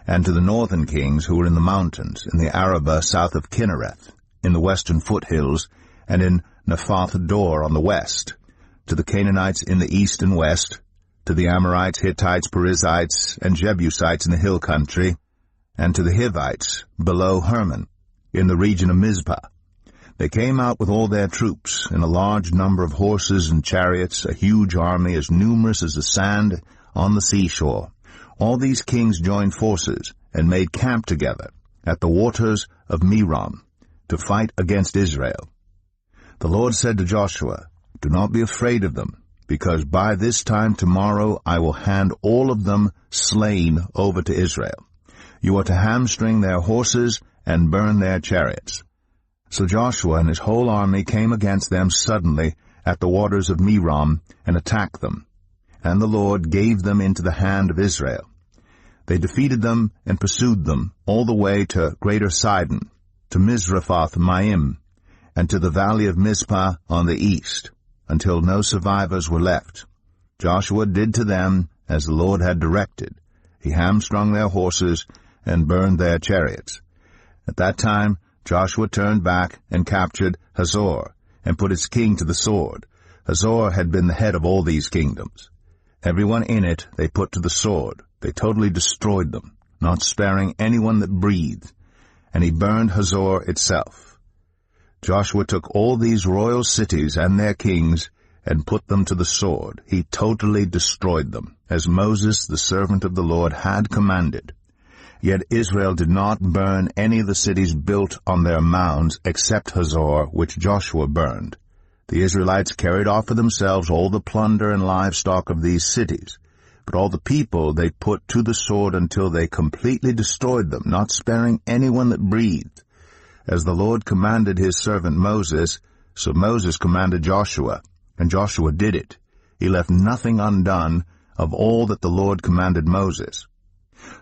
and to the northern kings who were in the mountains, in the Arabah south of Kinnereth, in the western foothills, and in Naphath Dor on the west, to the Canaanites in the east and west, to the Amorites, Hittites, Perizzites, and Jebusites in the hill country, and to the Hivites below Hermon, in the region of Mizpah. They came out with all their troops, in a large number of horses and chariots, a huge army as numerous as the sand on the seashore. All these kings joined forces and made camp together at the waters of Merom to fight against Israel. The Lord said to Joshua, "Do not be afraid of them, because by this time tomorrow I will hand all of them slain over to Israel. You are to hamstring their horses and burn their chariots." So Joshua and his whole army came against them suddenly at the waters of Merom and attacked them, and the Lord gave them into the hand of Israel. They defeated them and pursued them all the way to Greater Sidon, to Mizraphoth Maim, and to the valley of Mizpah on the east, until no survivors were left. Joshua did to them as the Lord had directed. He hamstrung their horses and burned their chariots. At that time Joshua turned back and captured Hazor, and put its king to the sword. Hazor had been the head of all these kingdoms. Everyone in it they put to the sword. They totally destroyed them, not sparing anyone that breathed, and he burned Hazor itself. Joshua took all these royal cities and their kings, and put them to the sword. He totally destroyed them, as Moses, the servant of the Lord, had commanded. Yet Israel did not burn any of the cities built on their mounds, except Hazor, which Joshua burned. The Israelites carried off for themselves all the plunder and livestock of these cities, but all the people they put to the sword until they completely destroyed them, not sparing anyone that breathed. As the Lord commanded his servant Moses, so Moses commanded Joshua, and Joshua did it. He left nothing undone of all that the Lord commanded Moses.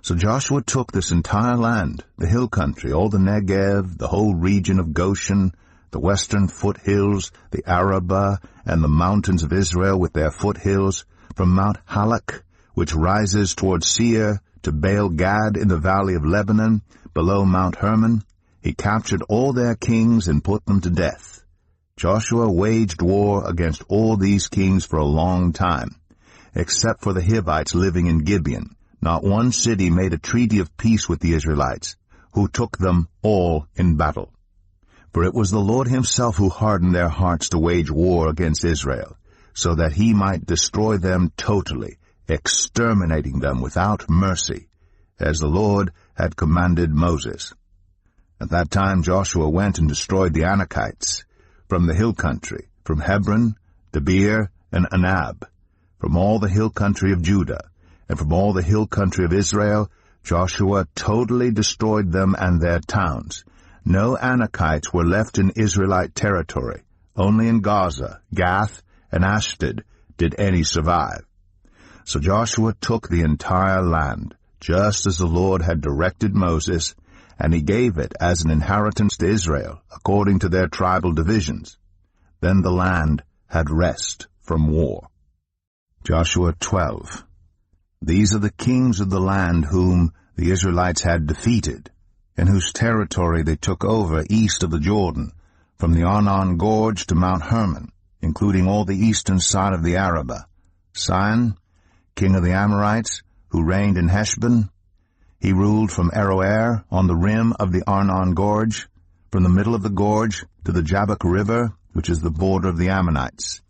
So Joshua took this entire land, the hill country, all the Negev, the whole region of Goshen, the western foothills, the Arabah, and the mountains of Israel with their foothills, from Mount Halak, which rises toward Seir, to Baal-Gad in the valley of Lebanon, below Mount Hermon. He captured all their kings and put them to death. Joshua waged war against all these kings for a long time, except for the Hivites living in Gibeon. Not one city made a treaty of peace with the Israelites, who took them all in battle. For it was the Lord himself who hardened their hearts to wage war against Israel, so that he might destroy them totally, exterminating them without mercy, as the Lord had commanded Moses. At that time Joshua went and destroyed the Anakites, from the hill country, from Hebron, Debir, and Anab, from all the hill country of Judah, and from all the hill country of Israel. Joshua totally destroyed them and their towns. No Anakites were left in Israelite territory. Only in Gaza, Gath, and Ashdod did any survive. So Joshua took the entire land, just as the Lord had directed Moses, and he gave it as an inheritance to Israel, according to their tribal divisions. Then the land had rest from war. Joshua 12. These are the kings of the land whom the Israelites had defeated, and whose territory they took over east of the Jordan, from the Arnon Gorge to Mount Hermon, including all the eastern side of the Arabah. Sihon, king of the Amorites, who reigned in Heshbon. He ruled from Aroer on the rim of the Arnon Gorge, from the middle of the gorge to the Jabbok River, which is the border of the Ammonites.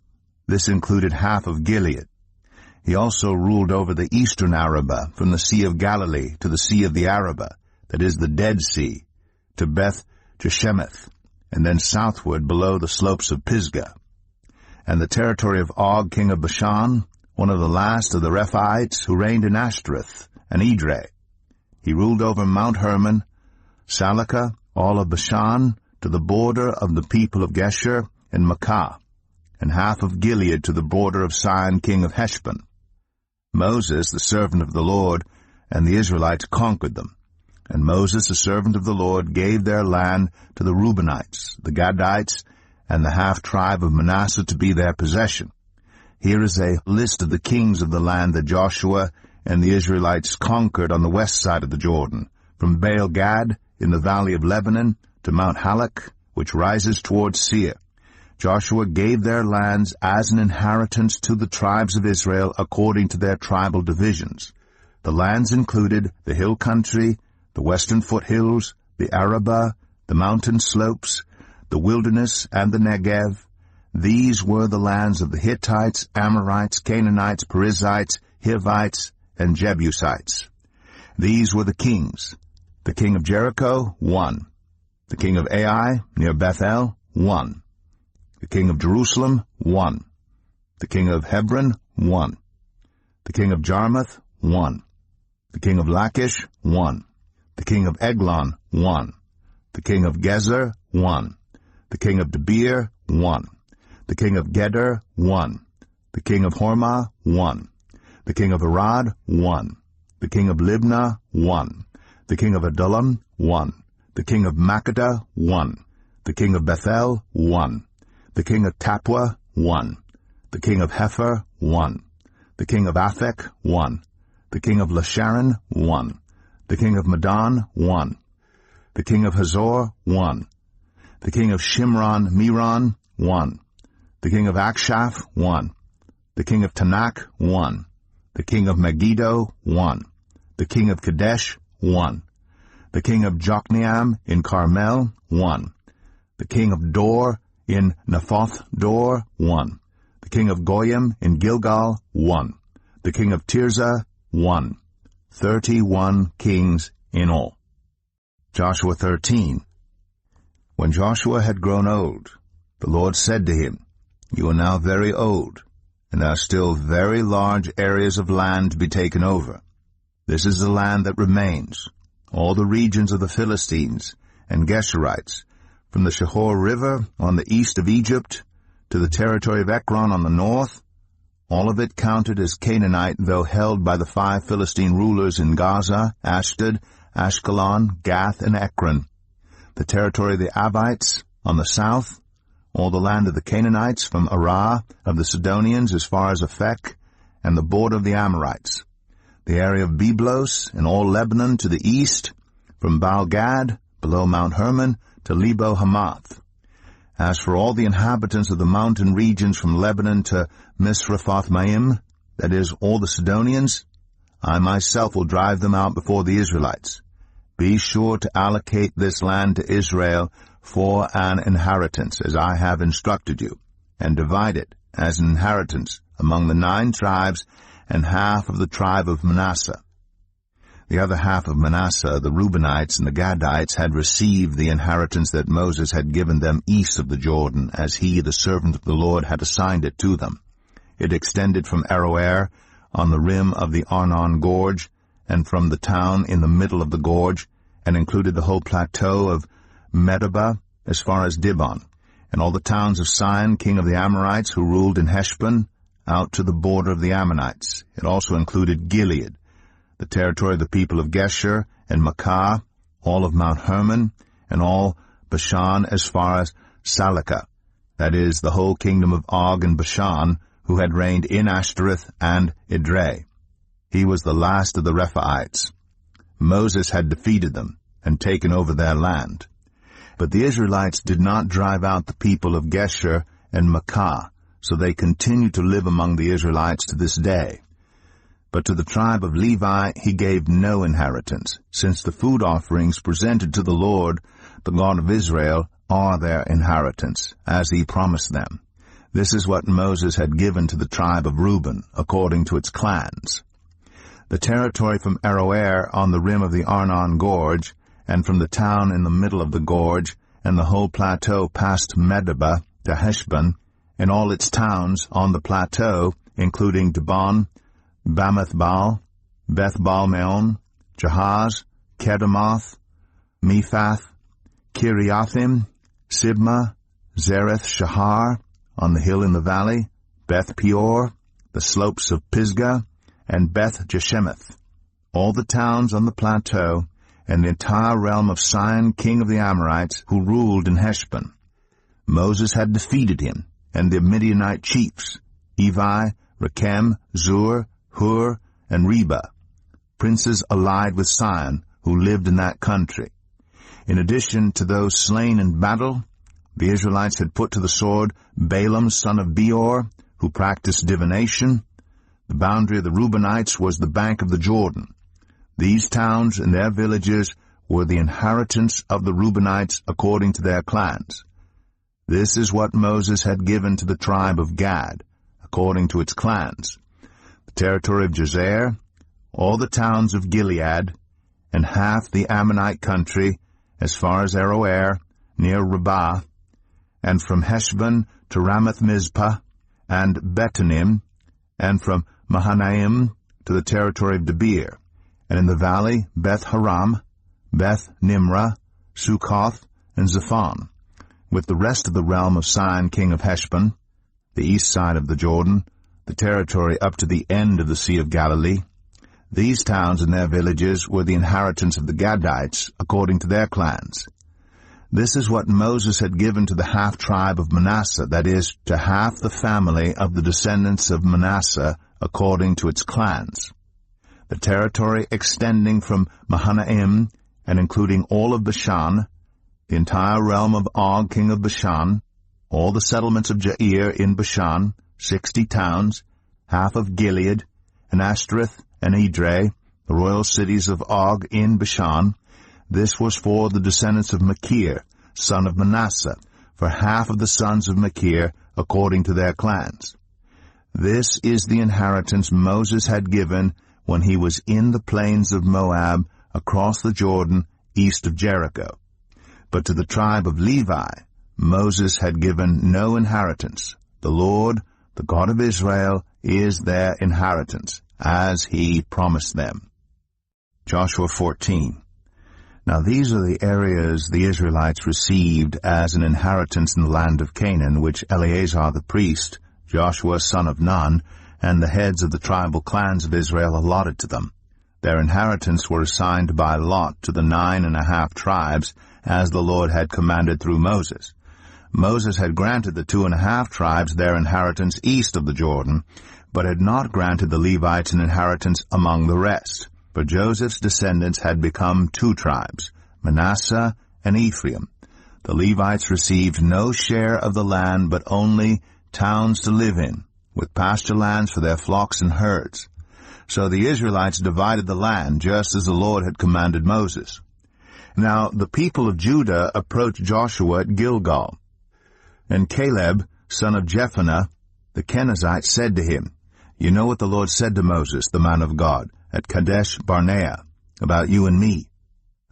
This included half of Gilead. He also ruled over the eastern Arabah, from the Sea of Galilee to the Sea of the Arabah, that is the Dead Sea, to Beth Jeshemeth, and then southward below the slopes of Pisgah. And the territory of Og, king of Bashan, one of the last of the Rephaites, who reigned in Ashtoreth and Edrei. He ruled over Mount Hermon, Salakah, all of Bashan, to the border of the people of Geshur and Makkah, and half of Gilead to the border of Sihon, king of Heshbon. Moses, the servant of the Lord, and the Israelites conquered them. And Moses, the servant of the Lord, gave their land to the Reubenites, the Gadites, and the half-tribe of Manasseh to be their possession. Here is a list of the kings of the land that Joshua and the Israelites conquered on the west side of the Jordan, from Baal-Gad in the valley of Lebanon to Mount Halak, which rises towards Seir. Joshua gave their lands as an inheritance to the tribes of Israel according to their tribal divisions. The lands included the hill country, the western foothills, the Arabah, the mountain slopes, the wilderness, and the Negev. These were the lands of the Hittites, Amorites, Canaanites, Perizzites, Hivites, and Jebusites. These were the kings. The king of Jericho, 1. The king of Ai, near Bethel, 1. The king of Jerusalem, 1. The king of Hebron, 1. The king of Jarmuth, 1. The king of Lachish, 1. The king of Eglon, 1. The king of Gezer, 1. The king of Debir, 1. The king of Geder, 1. The king of Hormah, 1. The king of Arad, 1. The king of Libnah, 1. The king of Adullam, 1. The king of Makkedah, 1. The king of Bethel, 1. The king of Tappuah, 1. The king of Hepher, 1. The king of Aphek, 1. The king of Lasharon, 1. The king of Medan, 1. The king of Hazor, 1. The king of Shimron Meron, 1. The king of Akshaph, 1. The king of Tanakh, 1. The king of Megiddo, 1. The king of Kadesh, 1. The king of Jokneam in Carmel, 1. The king of Dor in Naphoth Dor, 1. The king of Goyim in Gilgal, 1. The king of Tirzah, 1. 31 kings in all. Joshua 13. When Joshua had grown old, the Lord said to him, You are now very old, and there are still very large areas of land to be taken over. This is the land that remains, all the regions of the Philistines and Geshurites, from the Shihor River on the east of Egypt to the territory of Ekron on the north, all of it counted as Canaanite, though held by the 5 Philistine rulers in Gaza, Ashdod, Ashkelon, Gath, and Ekron. The territory of the Abites on the south, all the land of the Canaanites from Arah of the Sidonians as far as Aphek, and the border of the Amorites. The area of Byblos and all Lebanon to the east, from Baal-Gad, below Mount Hermon, to Lebo-Hamath. As for all the inhabitants of the mountain regions from Lebanon to Misrephoth-Maim, that is, all the Sidonians, I myself will drive them out before the Israelites. Be sure to allocate this land to Israel for an inheritance, as I have instructed you, and divide it as an inheritance among the 9 tribes and half of the tribe of Manasseh. The other half of Manasseh, the Reubenites and the Gadites, had received the inheritance that Moses had given them east of the Jordan, as he, the servant of the Lord, had assigned it to them. It extended from Aroer on the rim of the Arnon Gorge, and from the town in the middle of the gorge, and included the whole plateau of Medeba as far as Dibon, and all the towns of Sihon, king of the Amorites, who ruled in Heshbon, out to the border of the Ammonites. It also included Gilead, the territory of the people of Geshur and Maacah, all of Mount Hermon, and all Bashan as far as Salekah, that is, the whole kingdom of Og and Bashan, who had reigned in Ashtoreth and Edrei. He was the last of the Rephaites. Moses had defeated them and taken over their land. But the Israelites did not drive out the people of Geshur and Maacah, so they continue to live among the Israelites to this day. But to the tribe of Levi he gave no inheritance, since the food offerings presented to the Lord, the God of Israel, are their inheritance, as he promised them. This is what Moses had given to the tribe of Reuben, according to its clans. The territory from Aroer on the rim of the Arnon Gorge, and from the town in the middle of the gorge, and the whole plateau past Medeba to Heshbon, and all its towns on the plateau, including Dibon, Bamath-baal, Beth-baal-meon, Jahaz, Kedemoth, Mephath, Kiriathim, Sibmah, Zareth-Shahar, on the hill in the valley, Beth-peor, the slopes of Pisgah, and Beth-Jeshemeth, all the towns on the plateau, and the entire realm of Sihon, king of the Amorites, who ruled in Heshbon. Moses had defeated him, and the Midianite chiefs, Evi, Rechem, Zur, Hur, and Reba, princes allied with Sihon, who lived in that country. In addition to those slain in battle, the Israelites had put to the sword Balaam, son of Beor, who practiced divination. The boundary of the Reubenites was the bank of the Jordan. These towns and their villages were the inheritance of the Reubenites according to their clans. This is what Moses had given to the tribe of Gad, according to its clans: the territory of Jazer, all the towns of Gilead, and half the Ammonite country, as far as Aroer, near Rabbah, and from Heshbon to Ramath-Mizpah, and Betanim, and from Mahanaim to the territory of Debir, and in the valley Beth-Haram, Beth-Nimrah, Succoth, and Zephon, with the rest of the realm of Sihon, king of Heshbon, the east side of the Jordan, the territory up to the end of the Sea of Galilee. These towns and their villages were the inheritance of the Gadites, according to their clans. This is what Moses had given to the half-tribe of Manasseh, that is, to half the family of the descendants of Manasseh, according to its clans. The territory extending from Mahanaim and including all of Bashan, the entire realm of Og, king of Bashan, all the settlements of Jair in Bashan, 60 towns, half of Gilead, and Ashtoreth and Edrei, the royal cities of Og in Bashan. This was for the descendants of Machir, son of Manasseh, for half of the sons of Machir, according to their clans. This is the inheritance Moses had given when he was in the plains of Moab, across the Jordan, east of Jericho. But to the tribe of Levi, Moses had given no inheritance. The Lord, the God of Israel, is their inheritance, as he promised them. Joshua 14. Now these are the areas the Israelites received as an inheritance in the land of Canaan, which Eleazar the priest, Joshua son of Nun, and the heads of the tribal clans of Israel allotted to them. Their inheritance were assigned by lot to the 9.5 tribes, as the Lord had commanded through Moses. Moses had granted the 2.5 tribes their inheritance east of the Jordan, but had not granted the Levites an inheritance among the rest. For Joseph's descendants had become 2 tribes, Manasseh and Ephraim. The Levites received no share of the land, but only towns to live in, with pasture lands for their flocks and herds. So the Israelites divided the land, just as the Lord had commanded Moses. Now the people of Judah approached Joshua at Gilgal. And Caleb, son of Jephunneh, the Kenizzite, said to him, You know what the Lord said to Moses, the man of God, at Kadesh Barnea, about you and me.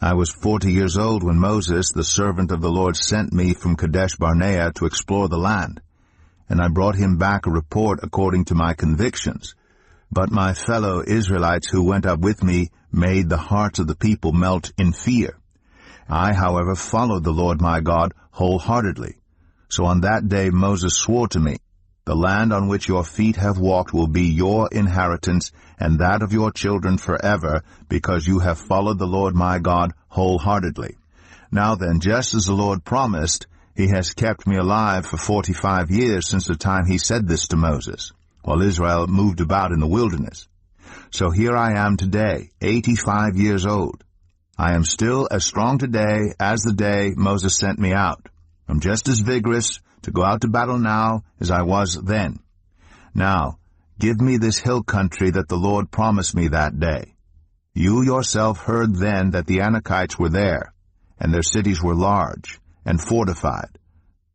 I was 40 years old when Moses, the servant of the Lord, sent me from Kadesh Barnea to explore the land, and I brought him back a report according to my convictions. But my fellow Israelites who went up with me made the hearts of the people melt in fear. I, however, followed the Lord my God wholeheartedly. So on that day Moses swore to me, The land on which your feet have walked will be your inheritance, and that of your children forever, because you have followed the Lord my God wholeheartedly. Now then, just as the Lord promised, he has kept me alive for 45 years since the time he said this to Moses, while Israel moved about in the wilderness. So here I am today, 85 years old. I am still as strong today as the day Moses sent me out. I'm just as vigorous to go out to battle now as I was then. Now, give me this hill country that the Lord promised me that day. You yourself heard then that the Anakites were there, and their cities were large and fortified.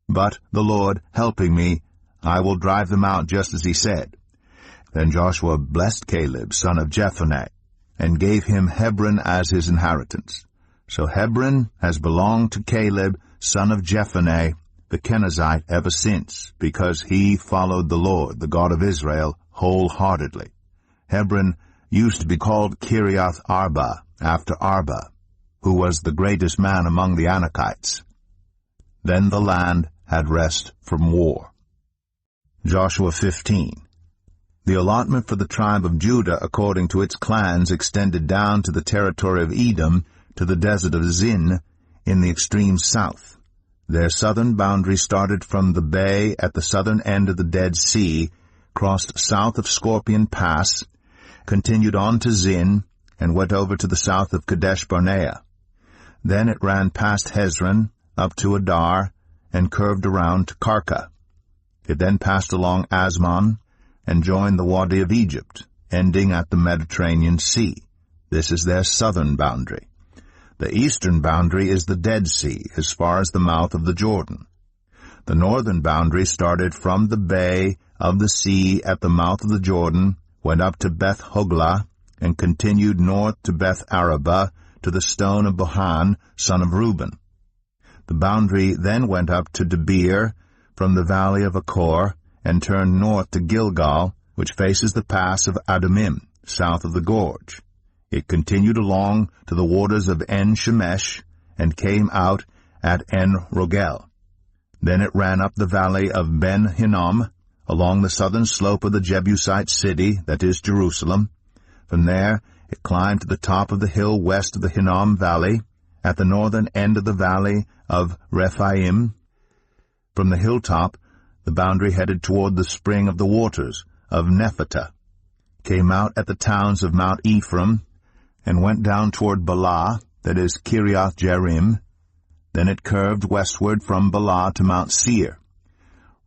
But the Lord, helping me, I will drive them out just as he said. Then Joshua blessed Caleb, son of Jephunneh, and gave him Hebron as his inheritance. So Hebron has belonged to Caleb, son of Jephunneh, the Kenizzite, ever since, because he followed the Lord, the God of Israel, wholeheartedly. Hebron used to be called Kiriath Arba, after Arba, who was the greatest man among the Anakites. Then the land had rest from war. Joshua 15. The allotment for the tribe of Judah according to its clans extended down to the territory of Edom, to the desert of Zin, in the extreme south. Their southern boundary started from the bay at the southern end of the Dead Sea, crossed south of Scorpion Pass, continued on to Zin, and went over to the south of Kadesh Barnea. Then it ran past Hezron, up to Adar, and curved around to Karka. It then passed along Asmon, and joined the Wadi of Egypt, ending at the Mediterranean Sea. This is their southern boundary. The eastern boundary is the Dead Sea, as far as the mouth of the Jordan. The northern boundary started from the bay of the sea at the mouth of the Jordan, went up to Beth Hoglah, and continued north to Beth Arabah, to the stone of Bohan, son of Reuben. The boundary then went up to Debir, from the valley of Achor, and turned north to Gilgal, which faces the pass of Adumim, south of the gorge. It continued along to the waters of En-Shemesh, and came out at En-Rogel. Then it ran up the valley of Ben-Hinnom, along the southern slope of the Jebusite city, that is Jerusalem. From there it climbed to the top of the hill west of the Hinnom valley, at the northern end of the valley of Rephaim. From the hilltop the boundary headed toward the spring of the waters of Nephtah, came out at the towns of Mount Ephraim, and went down toward Bala, that is Kiriath Jearim. Then it curved westward from Bala to Mount Seir,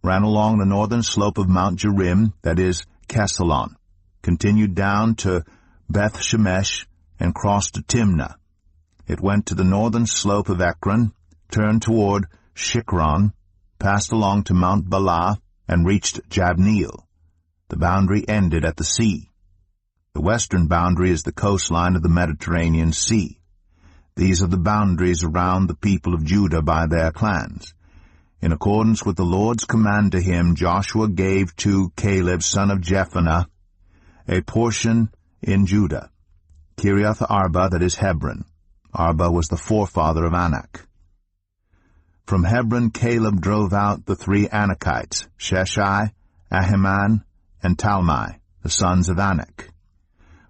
ran along the northern slope of Mount Jearim, that is Kesalon, continued down to Beth Shemesh, and crossed to Timnah. It went to the northern slope of Ekron, turned toward Shikron, passed along to Mount Bala, and reached Jabneel. The boundary ended at the sea. The western boundary is the coastline of the Mediterranean Sea. These are the boundaries around the people of Judah by their clans. In accordance with the Lord's command to him, Joshua gave to Caleb, son of Jephunneh, a portion in Judah, Kiriath Arba, that is Hebron. Arba was the forefather of Anak. From Hebron Caleb drove out the 3 Anakites, Sheshai, Ahiman, and Talmai, the sons of Anak.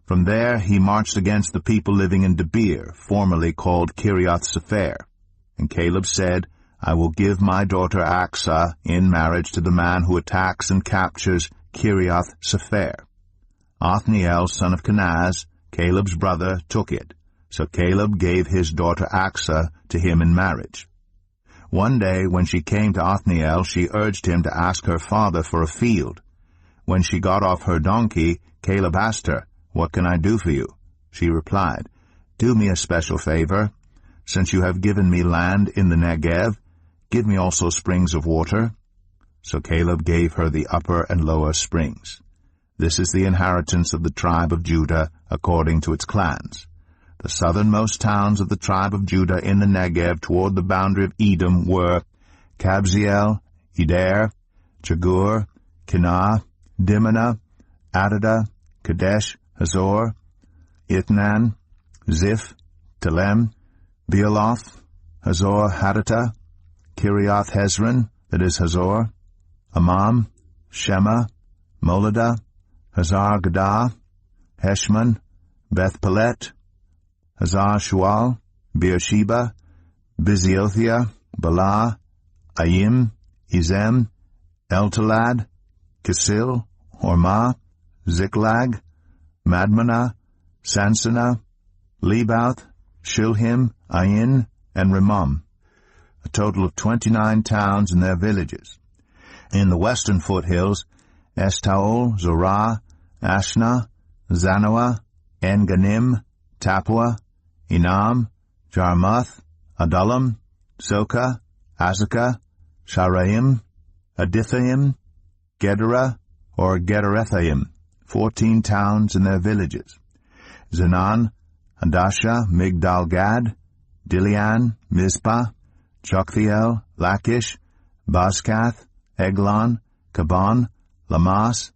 From there he marched against the people living in Debir, formerly called Kiriath Sepher. And Caleb said, I will give my daughter Aksah in marriage to the man who attacks and captures Kiriath Sepher. Othniel, son of Kenaz, Caleb's brother, took it. So Caleb gave his daughter Aksah to him in marriage. One day, when she came to Othniel, she urged him to ask her father for a field. When she got off her donkey, Caleb asked her, What can I do for you? She replied, Do me a special favor. Since you have given me land in the Negev, give me also springs of water. So Caleb gave her the upper and lower springs. This is the inheritance of the tribe of Judah according to its clans. The southernmost towns of the tribe of Judah in the Negev toward the boundary of Edom were Kabzeel, Eder, Chagur, Kenah, Dimnah, Adada, Kadesh, Hazor, Itnan, Ziph, Telem, Bealoth, Hazor Hadattah, Kiriath Hezron, that is Hazor, Amam, Shema, Moladah, Hazar Gadah, Heshmon, Beth Pelet, Hazar Shual, Beersheba, Biziothia, Bala, Ayim, Izem, Eltalad, Kisil, Hormah, Ziklag, Madmanah, Sansana, Lebouth, Shilhim, Ain, and Rimmon, a total of 29 towns and their villages. In the western foothills, Estaol, Zorah, Ashna, Zanoah, En-Ganim, Tapua, Enam, Jarmuth, Adullam, Soka, Azekah, Sharaim, Adithaim, Gedera, or Gederethaim, 14 towns and their villages. Zenan, Hadasha, Migdal-Gad, Dilian, Mizpah, Joktheel, Lachish, Bazkath, Eglon, Kaban, Lamas,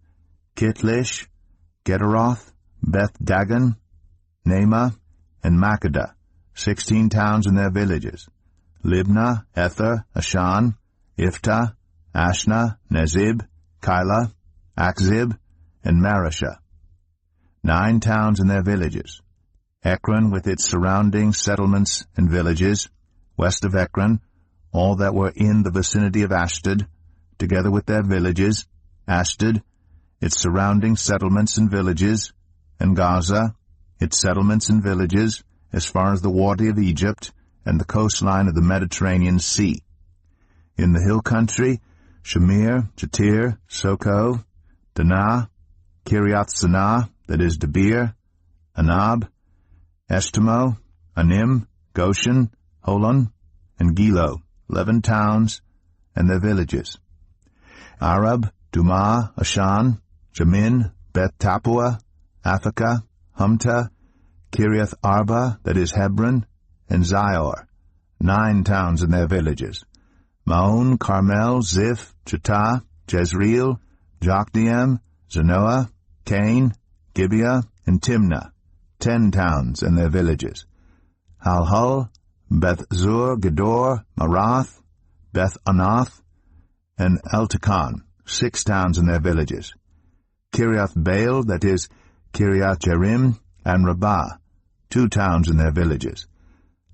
Kitlish, Gederoth, Beth-Dagon, Naamah, and Makkedah, 16 towns and their villages. Libnah, Ether, Ashan, Iftah, Ashna, Nezib, Keilah, Akzib, and Mareshah, 9 towns and their villages. Ekron with its surrounding settlements and villages, west of Ekron, all that were in the vicinity of Ashdod, together with their villages, Ashdod, its surrounding settlements and villages, and Gaza, its settlements and villages, as far as the water of Egypt and the coastline of the Mediterranean Sea. In the hill country, Shamir, Jatir, Soko, Danah, Kiriath Sanah, that is Debir, Anab, Eshtemoh, Anim, Goshen, Holon, and Gilo, 11 towns and their villages. Arab, Dumah, Ashan, Jamin, Beth Tapua, Athakah, Humta, Kiriath Arba, that is Hebron, and Zior, 9 towns and their villages. Maon, Carmel, Ziph, Chitah, Jezreel, Jokdeam, Zanoah, Cain, Gibeah, and Timnah, 10 towns and their villages. Halhul, Beth-zur, Gedor, Marath, Beth-Anath, and Eltekon, 6 towns and their villages. Kiriath Baal, that is Kiriath Jearim, and Rabbah, 2 towns and their villages.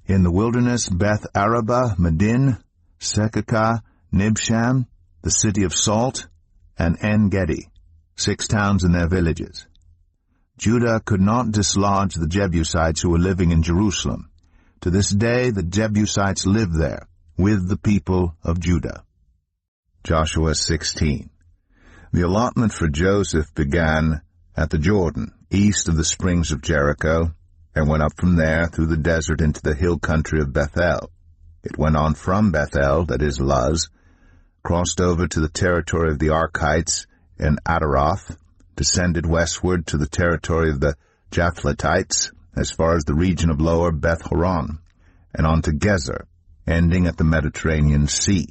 In the wilderness, Beth Araba, Medin, Sekakah, Nibsham, the city of salt, and En-Gedi, 6 towns and their villages. Judah could not dislodge the Jebusites who were living in Jerusalem. To this day the Jebusites live there, with the people of Judah. Joshua 16. The allotment for Joseph began at the Jordan, east of the springs of Jericho, and went up from there through the desert into the hill country of Bethel. It went on from Bethel, that is Luz, crossed over to the territory of the Archites and Adaroth, descended westward to the territory of the Japhletites, as far as the region of lower Beth-horon, and on to Gezer, ending at the Mediterranean Sea.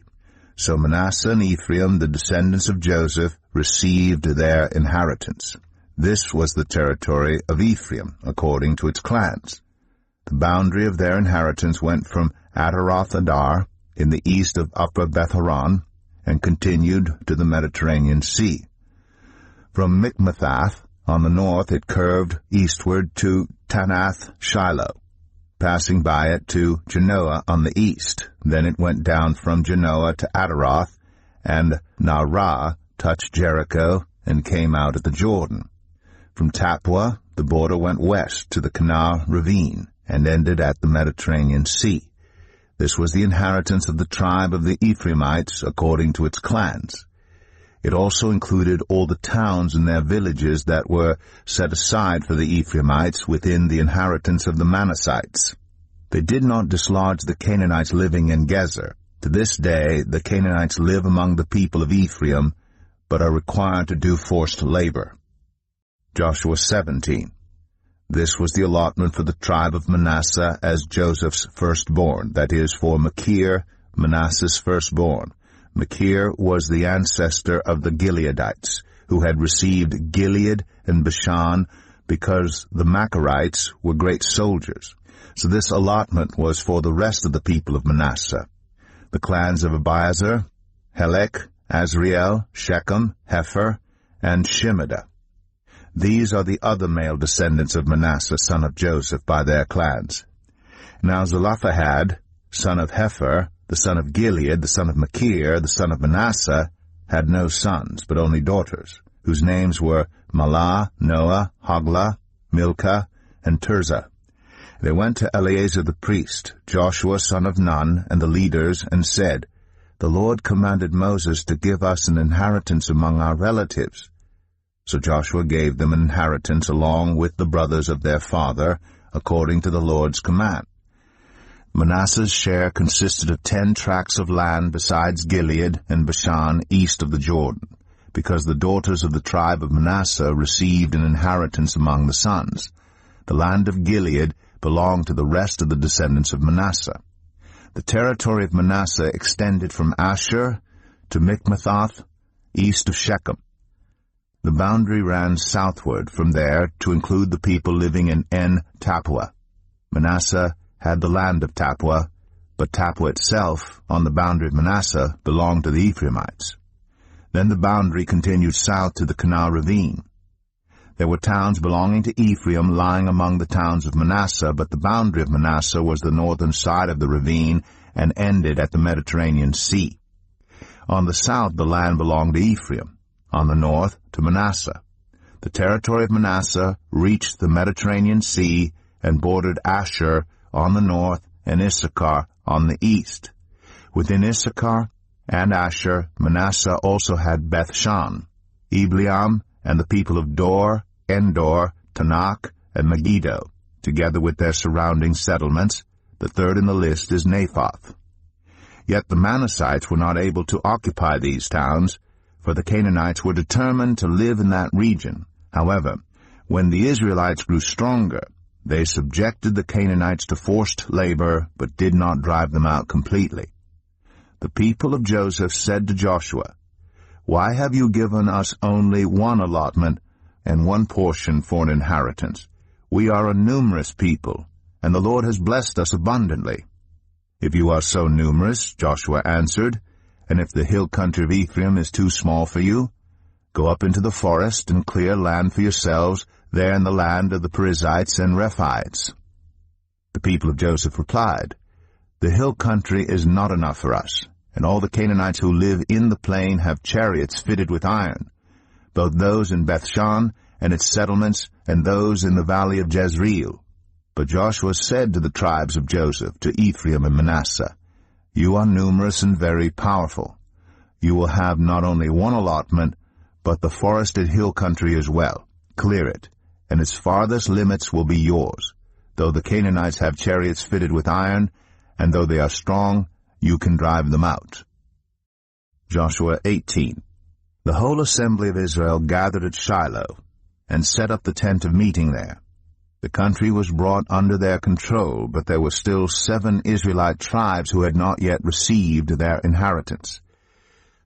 So Manasseh and Ephraim, the descendants of Joseph, received their inheritance. This was the territory of Ephraim, according to its clans. The boundary of their inheritance went from Ataroth-Adar, in the east of Upper Beth-horon, and continued to the Mediterranean Sea. From Michmethath, on the north, it curved eastward to Tanath-Shiloh, passing by it to Genoa on the east. Then it went down from Genoa to Ataroth, and Naarah touched Jericho and came out at the Jordan. From Tappuah, the border went west to the Canal ravine and ended at the Mediterranean Sea. This was the inheritance of the tribe of the Ephraimites according to its clans. It also included all the towns and their villages that were set aside for the Ephraimites within the inheritance of the Manassites. They did not dislodge the Canaanites living in Gezer. To this day, the Canaanites live among the people of Ephraim, but are required to do forced labor. Joshua 17. This was the allotment for the tribe of Manasseh as Joseph's firstborn, that is, for Machir, Manasseh's firstborn. Machir was the ancestor of the Gileadites, who had received Gilead and Bashan because the Machirites were great soldiers. So this allotment was for the rest of the people of Manasseh. The clans of Abiezer, Helek, Azriel, Shechem, Hepher, and Shemida. These are the other male descendants of Manasseh, son of Joseph, by their clans. Now Zelophehad, son of Hepher, the son of Gilead, the son of Machir, the son of Manasseh, had no sons, but only daughters, whose names were Mahlah, Noah, Hoglah, Milcah, and Tirzah. They went to Eleazar the priest, Joshua son of Nun, and the leaders, and said, "The Lord commanded Moses to give us an inheritance among our relatives." So Joshua gave them an inheritance along with the brothers of their father, according to the Lord's command. Manasseh's share consisted of 10 tracts of land besides Gilead and Bashan east of the Jordan, because the daughters of the tribe of Manasseh received an inheritance among the sons. The land of Gilead belonged to the rest of the descendants of Manasseh. The territory of Manasseh extended from Asher to Michmethath, east of Shechem. The boundary ran southward from there to include the people living in En-Tappuah. Manasseh had the land of Tappuah, but Tappuah itself, on the boundary of Manasseh, belonged to the Ephraimites. Then the boundary continued south to the Canal ravine. There were towns belonging to Ephraim lying among the towns of Manasseh, but the boundary of Manasseh was the northern side of the ravine and ended at the Mediterranean Sea. On the south the land belonged to Ephraim, on the north to Manasseh. The territory of Manasseh reached the Mediterranean Sea and bordered Asher on the north and Issachar on the east. Within Issachar and Asher, Manasseh also had Beth-shan, Ibleam, and the people of Dor, Endor, Tanakh, and Megiddo, together with their surrounding settlements. The third in the list is Naphoth. Yet the Manassites were not able to occupy these towns, for the Canaanites were determined to live in that region. However, when the Israelites grew stronger, they subjected the Canaanites to forced labor, but did not drive them out completely. The people of Joseph said to Joshua, "Why have you given us only one allotment and one portion for an inheritance? We are a numerous people, and the Lord has blessed us abundantly." "If you are so numerous," Joshua answered, "and if the hill country of Ephraim is too small for you, go up into the forest and clear land for yourselves there in the land of the Perizzites and Rephaites." The people of Joseph replied, "The hill country is not enough for us, and all the Canaanites who live in the plain have chariots fitted with iron, both those in Bethshan and its settlements, and those in the valley of Jezreel." But Joshua said to the tribes of Joseph, to Ephraim and Manasseh, "You are numerous and very powerful. You will have not only one allotment, but the forested hill country as well. Clear it, and its farthest limits will be yours. Though the Canaanites have chariots fitted with iron, and though they are strong, you can drive them out." Joshua 18. The whole assembly of Israel gathered at Shiloh, and set up the tent of meeting there. The country was brought under their control, but there were still 7 Israelite tribes who had not yet received their inheritance.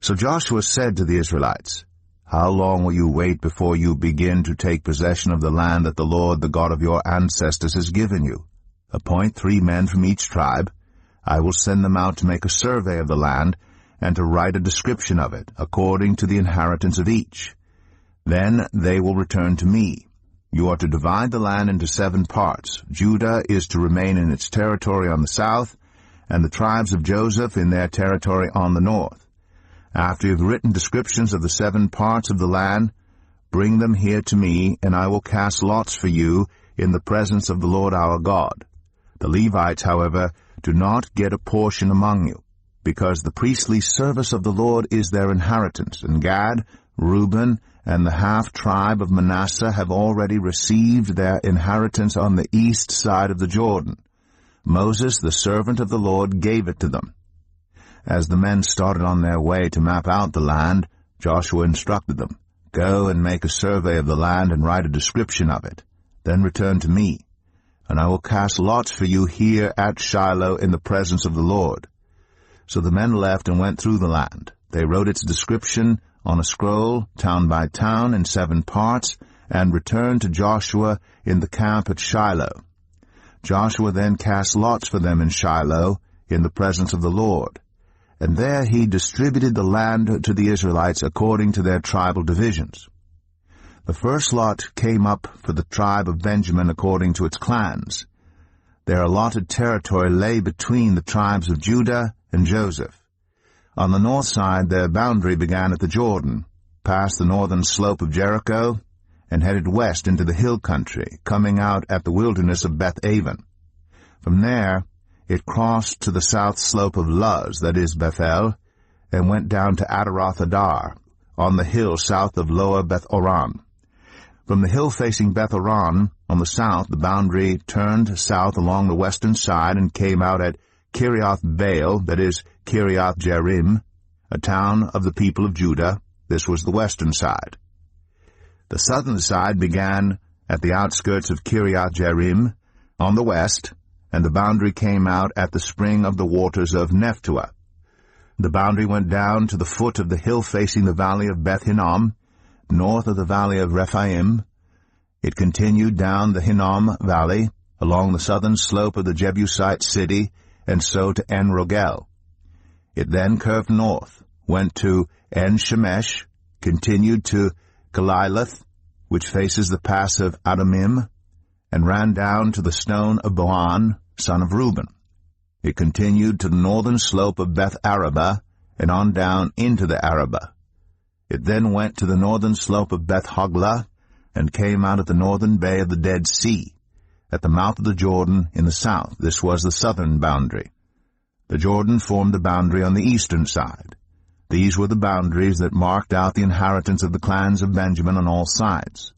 So Joshua said to the Israelites, "How long will you wait before you begin to take possession of the land that the Lord, the God of your ancestors, has given you? Appoint 3 men from each tribe. I will send them out to make a survey of the land, and to write a description of it, according to the inheritance of each. Then they will return to me. You are to divide the land into 7 parts. Judah is to remain in its territory on the south, and the tribes of Joseph in their territory on the north. After you have written descriptions of the 7 parts of the land, bring them here to me, and I will cast lots for you in the presence of the Lord our God. The Levites, however, do not get a portion among you, because the priestly service of the Lord is their inheritance, and Gad, Reuben, and the half-tribe of Manasseh have already received their inheritance on the east side of the Jordan. Moses, the servant of the Lord, gave it to them." As the men started on their way to map out the land, Joshua instructed them, "Go and make a survey of the land and write a description of it. Then return to me, and I will cast lots for you here at Shiloh in the presence of the Lord." So the men left and went through the land. They wrote its description on a scroll, town by town, in 7 parts, and returned to Joshua in the camp at Shiloh. Joshua then cast lots for them in Shiloh in the presence of the Lord. And there he distributed the land to the Israelites according to their tribal divisions. The first lot came up for the tribe of Benjamin according to its clans. Their allotted territory lay between the tribes of Judah and Joseph. On the north side their boundary began at the Jordan, passed the northern slope of Jericho, and headed west into the hill country, coming out at the wilderness of Beth-aven. From there it crossed to the south slope of Luz, that is Bethel, and went down to Adaroth-adar, on the hill south of Lower Beth-oron. From the hill facing Beth-oron, on the south, the boundary turned south along the western side and came out at Kiriath-baal, that is Kiriath-jearim, a town of the people of Judah. This was the western side. The southern side began at the outskirts of Kiriath-jearim on the west, and the boundary came out at the spring of the waters of Nephtoah. The boundary went down to the foot of the hill facing the valley of Beth Hinnom, north of the valley of Rephaim. It continued down the Hinnom valley, along the southern slope of the Jebusite city, and so to En-rogel. It then curved north, went to En-shemesh, continued to Kaliloth, which faces the pass of Adumim, and ran down to the stone of Boan, son of Reuben. It continued to the northern slope of Beth-arabah, and on down into the Arabah. It then went to the northern slope of Beth-hoglah, and came out at the northern bay of the Dead Sea, at the mouth of the Jordan in the south. This was the southern boundary. The Jordan formed the boundary on the eastern side. These were the boundaries that marked out the inheritance of the clans of Benjamin on all sides.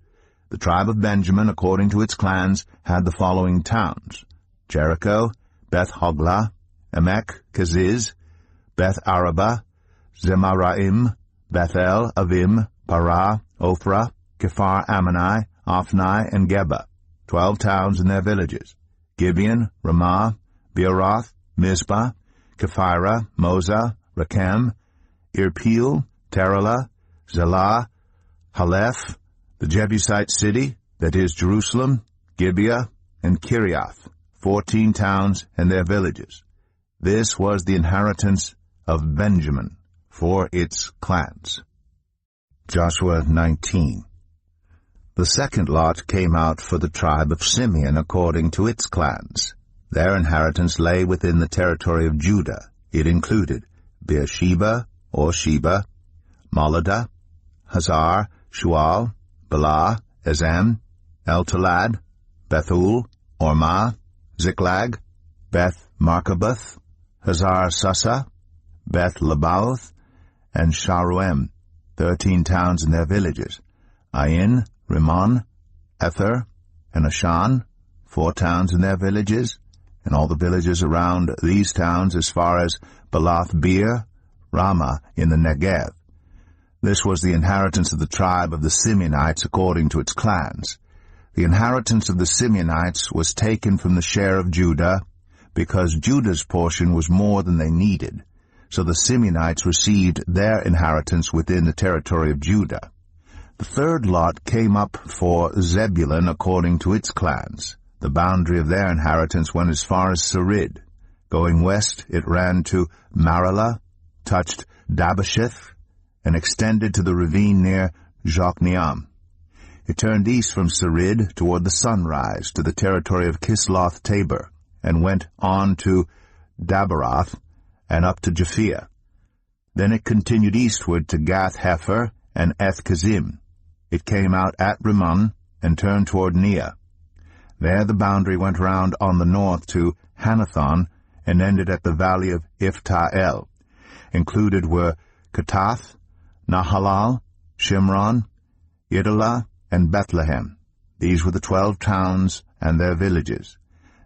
The tribe of Benjamin, according to its clans, had the following towns: Jericho, Beth-hoglah, Emek, Keziz, Beth-arabah, Zemaraim, Bethel, Avim, Parah, Ophrah, Kephar Ammoni, Ophni, and Geba, 12 towns and their villages: Gibeon, Ramah, Beeroth, Mizpah, Kephirah, Moza, Rakem, Irpeel, Taralah, Zelah, Haleph, the Jebusite city, that is Jerusalem, Gibeah, and Kiriath, 14 towns and their villages. This was the inheritance of Benjamin for its clans. Joshua 19. The second lot came out for the tribe of Simeon according to its clans. Their inheritance lay within the territory of Judah. It included Beersheba, or Sheba, Moladah, Hazar, Shual, Bala, Ezem, El-Talad, Bethul, Ormah, Ziklag, Beth-Markaboth, Hazar-Susa, Beth-Lebaoth, and Sharuim, 13 towns and their villages: Ain, Rimmon, Ether, and Ashan, 4 towns and their villages, and all the villages around these towns as far as Balath-beer, Ramah in the Negev. This was the inheritance of the tribe of the Simeonites according to its clans. The inheritance of the Simeonites was taken from the share of Judah, because Judah's portion was more than they needed. So the Simeonites received their inheritance within the territory of Judah. The third lot came up for Zebulun according to its clans. The boundary of their inheritance went as far as Sarid. Going west, it ran to Maralah, touched Dabasheth, and extended to the ravine near Jokneam. It turned east from Sarid toward the sunrise to the territory of Kisloth Tabor, and went on to Dabaroth and up to Japhia. Then it continued eastward to Gath-Hepher and Eth-Kazim. It came out at Rimmon and turned toward Neah. There the boundary went round on the north to Hanathon and ended at the valley of Ifta-El. Included were Katath, Nahalal, Shimron, Idalah, and Bethlehem. These were the 12 towns and their villages.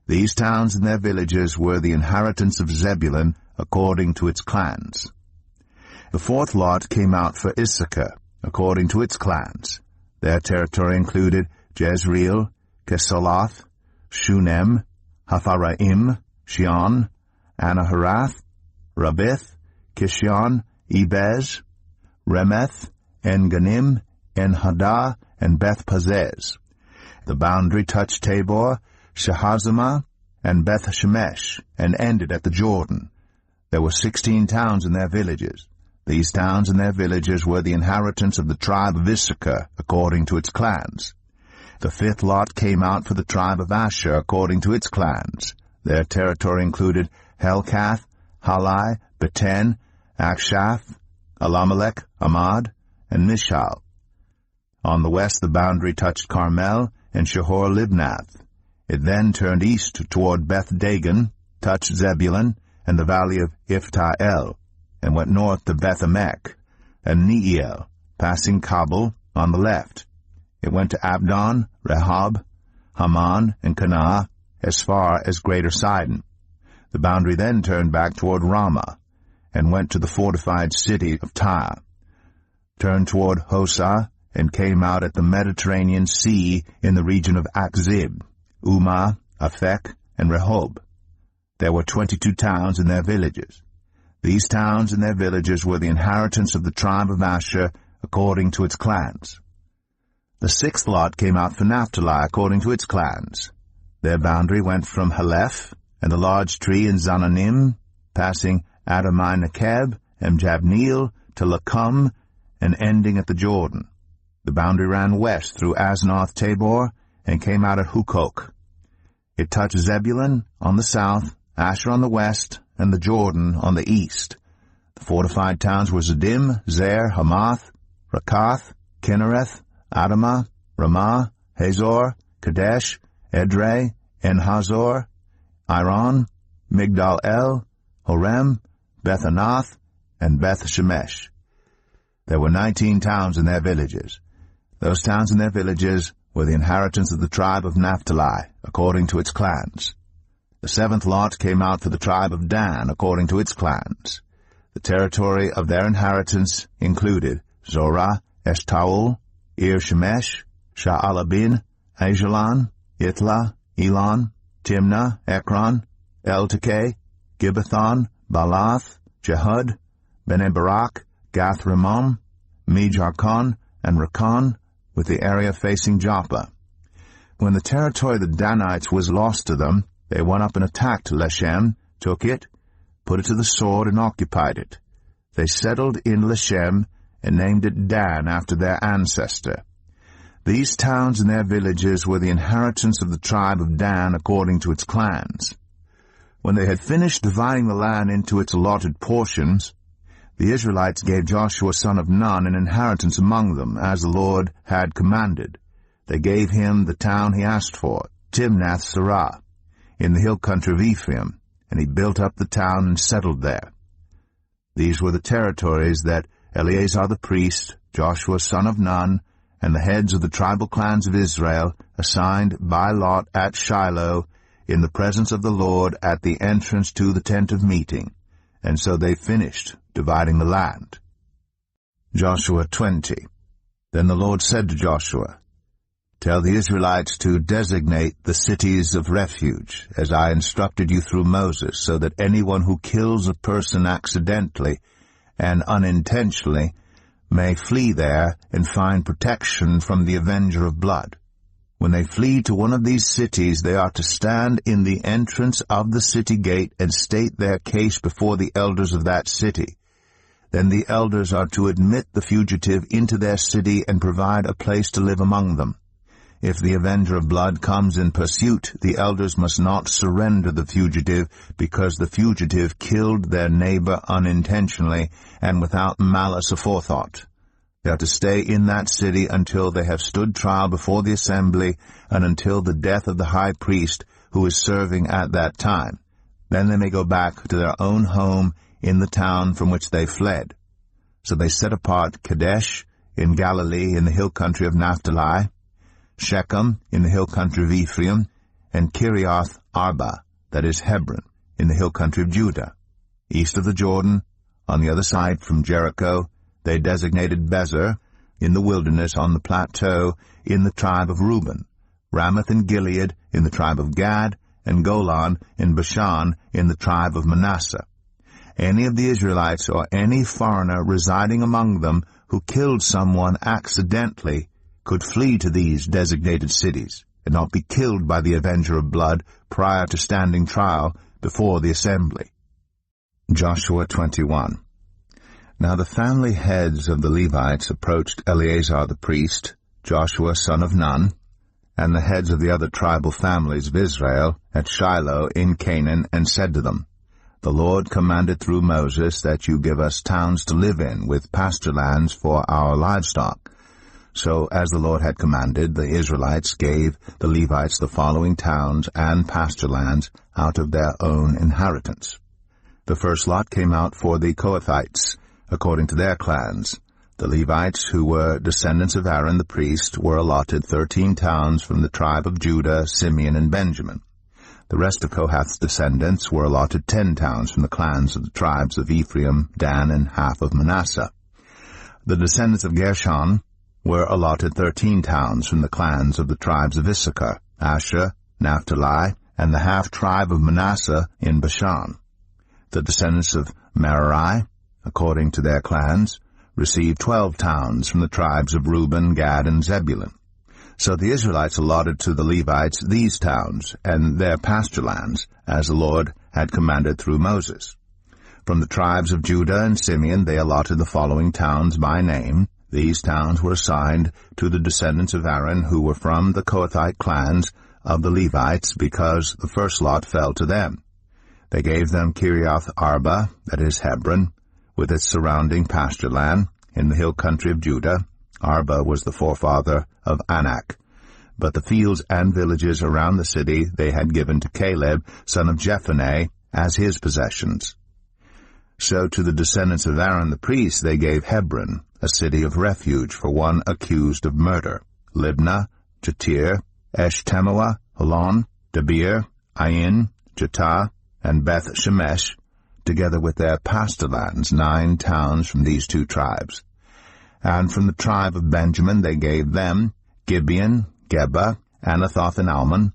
These towns and their villages were the inheritance of Zebulun according to its clans. The fourth lot came out for Issachar according to its clans. Their territory included Jezreel, Kesaloth, Shunem, Hapharaim, Shion, Anaharath, Rabith, Kishion, Ebez, Remeth, En-Ganim, En-Hadah, and Beth-Pazez. The boundary touched Tabor, Shahazamah, and Beth-Shemesh, and ended at the Jordan. There were 16 towns and their villages. These towns and their villages were the inheritance of the tribe of Issachar, according to its clans. The fifth lot came out for the tribe of Asher, according to its clans. Their territory included Helkath, Halai, Beten, Akshaph, Alamelech, Amad, and Mishal. On the west the boundary touched Carmel and Shahor-Libnath. It then turned east toward Beth-Dagon, touched Zebulun and the valley of Ifta-El, and went north to Beth-Emek and Neiel, passing Kabul on the left. It went to Abdon, Rehob, Haman, and Kanah, as far as Greater Sidon. The boundary then turned back toward Ramah, and went to the fortified city of Tyre, turned toward Hosah, and came out at the Mediterranean Sea in the region of Akzib, Umah, Aphek, and Rehob. There were 22 towns and their villages. These towns and their villages were the inheritance of the tribe of Asher according to its clans. The sixth lot came out for Naphtali according to its clans. Their boundary went from Haleph and the large tree in Zananim, passing Adamai-Nekeb and Jabneel to Lakum, and ending at the Jordan. The boundary ran west through Aznoth Tabor and came out at Hukok. It touched Zebulun on the south, Asher on the west, and the Jordan on the east. The fortified towns were Ziddim, Zer, Hamath, Rakath, Kinnereth, Adamah, Ramah, Hazor, Kadesh, Edrei, En-Hazor, Iron, Migdal-El, Horem, Beth-Anath, and Beth-Shemesh. There were 19 towns and their villages. Those towns and their villages were the inheritance of the tribe of Naphtali, according to its clans. The seventh lot came out for the tribe of Dan, according to its clans. The territory of their inheritance included Zorah, Eshtaol, Ir-Shemesh, Sha'alabin, Ajalon, Itlah, Elon, Timnah, Ekron, El-Tekeh, Gibbethon, Baalath, Jehud, Bene-Barak, Gath-Rimmon, Me-Jarkon, and Rakon, with the area facing Joppa. When the territory of the Danites was lost to them, they went up and attacked Leshem, took it, put it to the sword, and occupied it. They settled in Leshem and named it Dan after their ancestor. These towns and their villages were the inheritance of the tribe of Dan according to its clans. When they had finished dividing the land into its allotted portions, the Israelites gave Joshua son of Nun an inheritance among them, as the Lord had commanded. They gave him the town he asked for, Timnath-Serah, in the hill country of Ephraim, and he built up the town and settled there. These were the territories that Eleazar the priest, Joshua son of Nun, and the heads of the tribal clans of Israel assigned by lot at Shiloh in the presence of the Lord at the entrance to the tent of meeting. And so they finished dividing the land. Joshua 20. Then the Lord said to Joshua, "Tell the Israelites to designate the cities of refuge, as I instructed you through Moses, so that anyone who kills a person accidentally and unintentionally may flee there and find protection from the avenger of blood. When they flee to one of these cities, they are to stand in the entrance of the city gate and state their case before the elders of that city. Then the elders are to admit the fugitive into their city and provide a place to live among them. If the avenger of blood comes in pursuit, the elders must not surrender the fugitive, because the fugitive killed their neighbor unintentionally and without malice aforethought. They are to stay in that city until they have stood trial before the assembly and until the death of the high priest who is serving at that time. Then they may go back to their own home in the town from which they fled." So they set apart Kadesh in Galilee in the hill country of Naphtali, Shechem in the hill country of Ephraim, and Kiriath Arba, that is Hebron, in the hill country of Judah. East of the Jordan, on the other side from Jericho, they designated Bezer in the wilderness on the plateau in the tribe of Reuben, Ramoth in Gilead in the tribe of Gad, and Golan in Bashan in the tribe of Manasseh. Any of the Israelites or any foreigner residing among them who killed someone accidentally could flee to these designated cities and not be killed by the avenger of blood prior to standing trial before the assembly. Joshua 21. Now the family heads of the Levites approached Eleazar the priest, Joshua son of Nun, and the heads of the other tribal families of Israel at Shiloh in Canaan, and said to them, "The Lord commanded through Moses that you give us towns to live in, with pasture lands for our livestock." So, as the Lord had commanded, the Israelites gave the Levites the following towns and pasture lands out of their own inheritance. The first lot came out for the Kohathites, according to their clans. The Levites, who were descendants of Aaron the priest, were allotted 13 towns from the tribe of Judah, Simeon, and Benjamin. The rest of Kohath's descendants were allotted 10 towns from the clans of the tribes of Ephraim, Dan, and half of Manasseh. The descendants of Gershon were allotted 13 towns from the clans of the tribes of Issachar, Asher, Naphtali, and the half-tribe of Manasseh in Bashan. The descendants of Merari, according to their clans, received 12 towns from the tribes of Reuben, Gad, and Zebulun. So the Israelites allotted to the Levites these towns and their pasture lands, as the Lord had commanded through Moses. From the tribes of Judah and Simeon they allotted the following towns by name. These towns were assigned to the descendants of Aaron, who were from the Kohathite clans of the Levites, because the first lot fell to them. They gave them Kiriath Arba, that is Hebron, with its surrounding pasture land, in the hill country of Judah. Arba was the forefather of Anak. But the fields and villages around the city they had given to Caleb, son of Jephunneh, as his possessions. So to the descendants of Aaron the priest they gave Hebron, a city of refuge for one accused of murder, Libnah, Jatir, Eshtemoa, Holon, Debir, Ain, Jattah, and Beth Shemesh, together with their pasture lands, 9 towns from these 2 tribes. And from the tribe of Benjamin they gave them Gibeon, Geba, Anathoth, and Almon,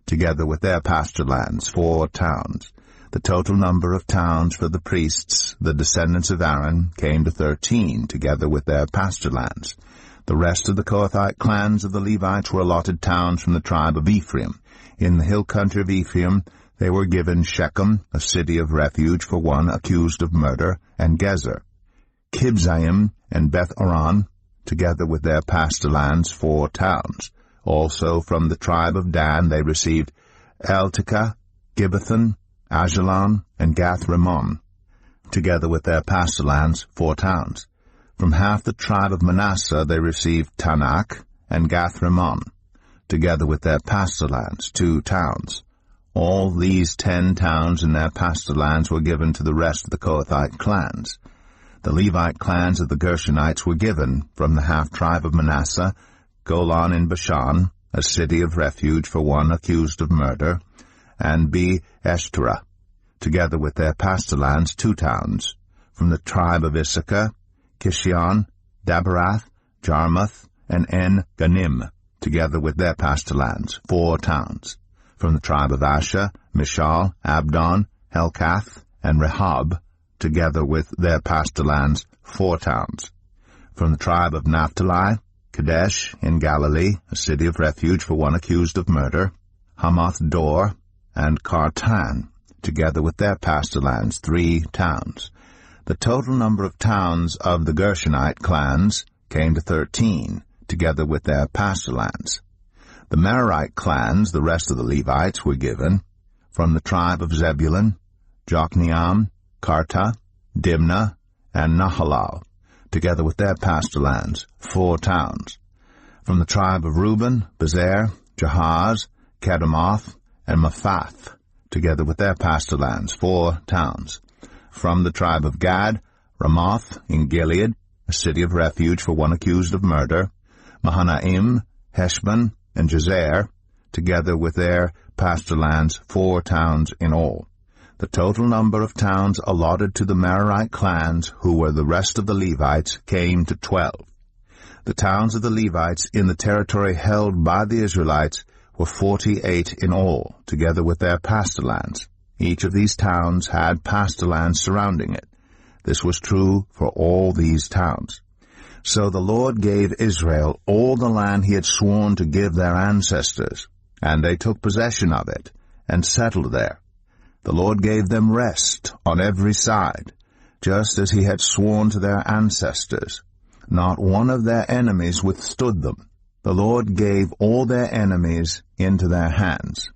together with their pasture lands, 4 towns. The total number of towns for the priests, the descendants of Aaron, came to 13, together with their pasture lands. The rest of the Kohathite clans of the Levites were allotted towns from the tribe of Ephraim. In the hill country of Ephraim they were given Shechem, a city of refuge for one accused of murder, and Gezer, Kibzaim, and Beth-Aron, together with their pasture lands, 4 towns. Also from the tribe of Dan they received Eltekeh, Gibbethon, Ajalon, and Gath-Rimmon, together with their pasture lands, 4 towns. From half the tribe of Manasseh they received Tanakh and Gath-Rimmon, together with their pasture lands, 2 towns. All these 10 towns and their pasture lands were given to the rest of the Kohathite clans. The Levite clans of the Gershonites were given, from the half-tribe of Manasseh, Golan in Bashan, a city of refuge for one accused of murder, and Be-Eshterah, together with their pasture lands, 2 towns. From the tribe of Issachar, Kishion, Daberath, Jarmuth, and En-Ganim, together with their pasture lands, 4 towns. From the tribe of Asher, Mishal, Abdon, Helkath, and Rehob, together with their pasture lands, 4 towns. From the tribe of Naphtali, Kadesh in Galilee, a city of refuge for one accused of murder, Hamath-dor, and Kartan, together with their pasture lands, 3 towns. The total number of towns of the Gershonite clans came to 13, together with their pasture lands. The Merarite clans, the rest of the Levites, were given from the tribe of Zebulun, Jokneam, Karta, Dimnah, and Nahalal, together with their pasture lands, 4 towns. From the tribe of Reuben, Bezer, Jahaz, Kedemoth, and Mephath, together with their pasture lands, 4 towns. From the tribe of Gad, Ramoth in Gilead, a city of refuge for one accused of murder, Mahanaim, Heshbon, and Jazer, together with their pasture lands, 4 towns in all. The total number of towns allotted to the Merarite clans, who were the rest of the Levites, came to 12. The towns of the Levites in the territory held by the Israelites were 48 in all, together with their pasture lands. Each of these towns had pasture lands surrounding it. This was true for all these towns. So the Lord gave Israel all the land he had sworn to give their ancestors, and they took possession of it, and settled there. The Lord gave them rest on every side, just as he had sworn to their ancestors. Not one of their enemies withstood them. The Lord gave all their enemies into their hands.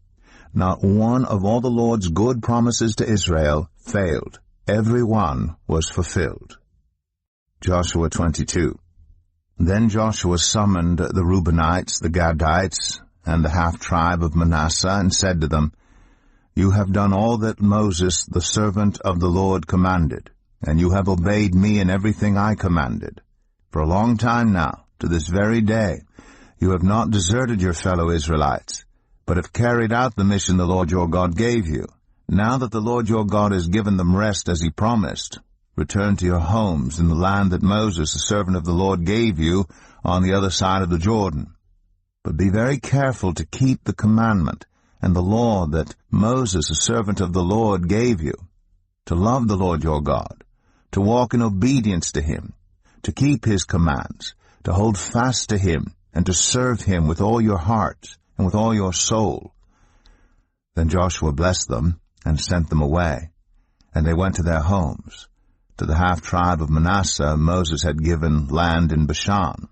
Not one of all the Lord's good promises to Israel failed. Every one was fulfilled. Joshua 22. Then Joshua summoned the Reubenites, the Gadites, and the half-tribe of Manasseh, and said to them, You have done all that Moses, the servant of the Lord, commanded, and you have obeyed me in everything I commanded. For a long time now, to this very day, you have not deserted your fellow Israelites, but have carried out the mission the Lord your God gave you. Now that the Lord your God has given them rest as he promised, return to your homes in the land that Moses, the servant of the Lord, gave you on the other side of the Jordan. But be very careful to keep the commandment and the law that Moses, the servant of the Lord, gave you, to love the Lord your God, to walk in obedience to him, to keep his commands, to hold fast to him, and to serve him with all your heart and with all your soul. Then Joshua blessed them and sent them away, and they went to their homes. To the half-tribe of Manasseh Moses had given land in Bashan,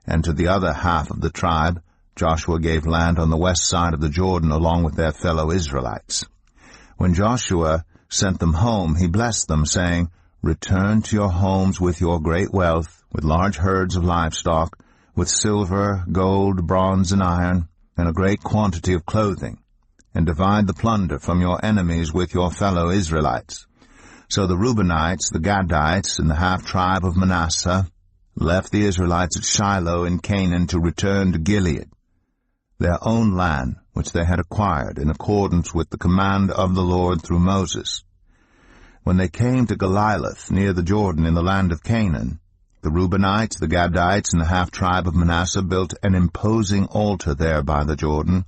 and to the other half of the tribe Joshua gave land on the west side of the Jordan along with their fellow Israelites. When Joshua sent them home, he blessed them, saying, Return to your homes with your great wealth, with large herds of livestock, with silver, gold, bronze, and iron, and a great quantity of clothing, and divide the plunder from your enemies with your fellow Israelites. So the Reubenites, the Gadites, and the half-tribe of Manasseh left the Israelites at Shiloh in Canaan to return to Gilead, their own land which they had acquired in accordance with the command of the Lord through Moses. When they came to Goliloth, near the Jordan in the land of Canaan, the Reubenites, the Gadites, and the half-tribe of Manasseh built an imposing altar there by the Jordan.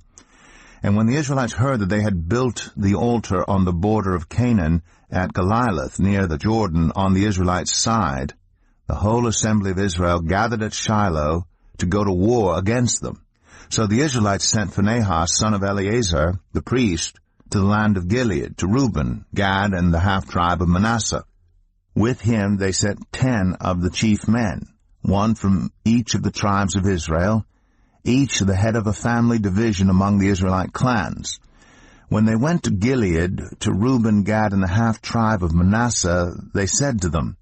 And when the Israelites heard that they had built the altar on the border of Canaan at Goliloth, near the Jordan on the Israelites' side, the whole assembly of Israel gathered at Shiloh to go to war against them. So the Israelites sent Phinehas, son of Eleazar, the priest, to the land of Gilead, to Reuben, Gad, and the half-tribe of Manasseh. With him they sent 10 of the chief men, one from each of the tribes of Israel, each the head of a family division among the Israelite clans. When they went to Gilead, to Reuben, Gad, and the half-tribe of Manasseh, they said to them,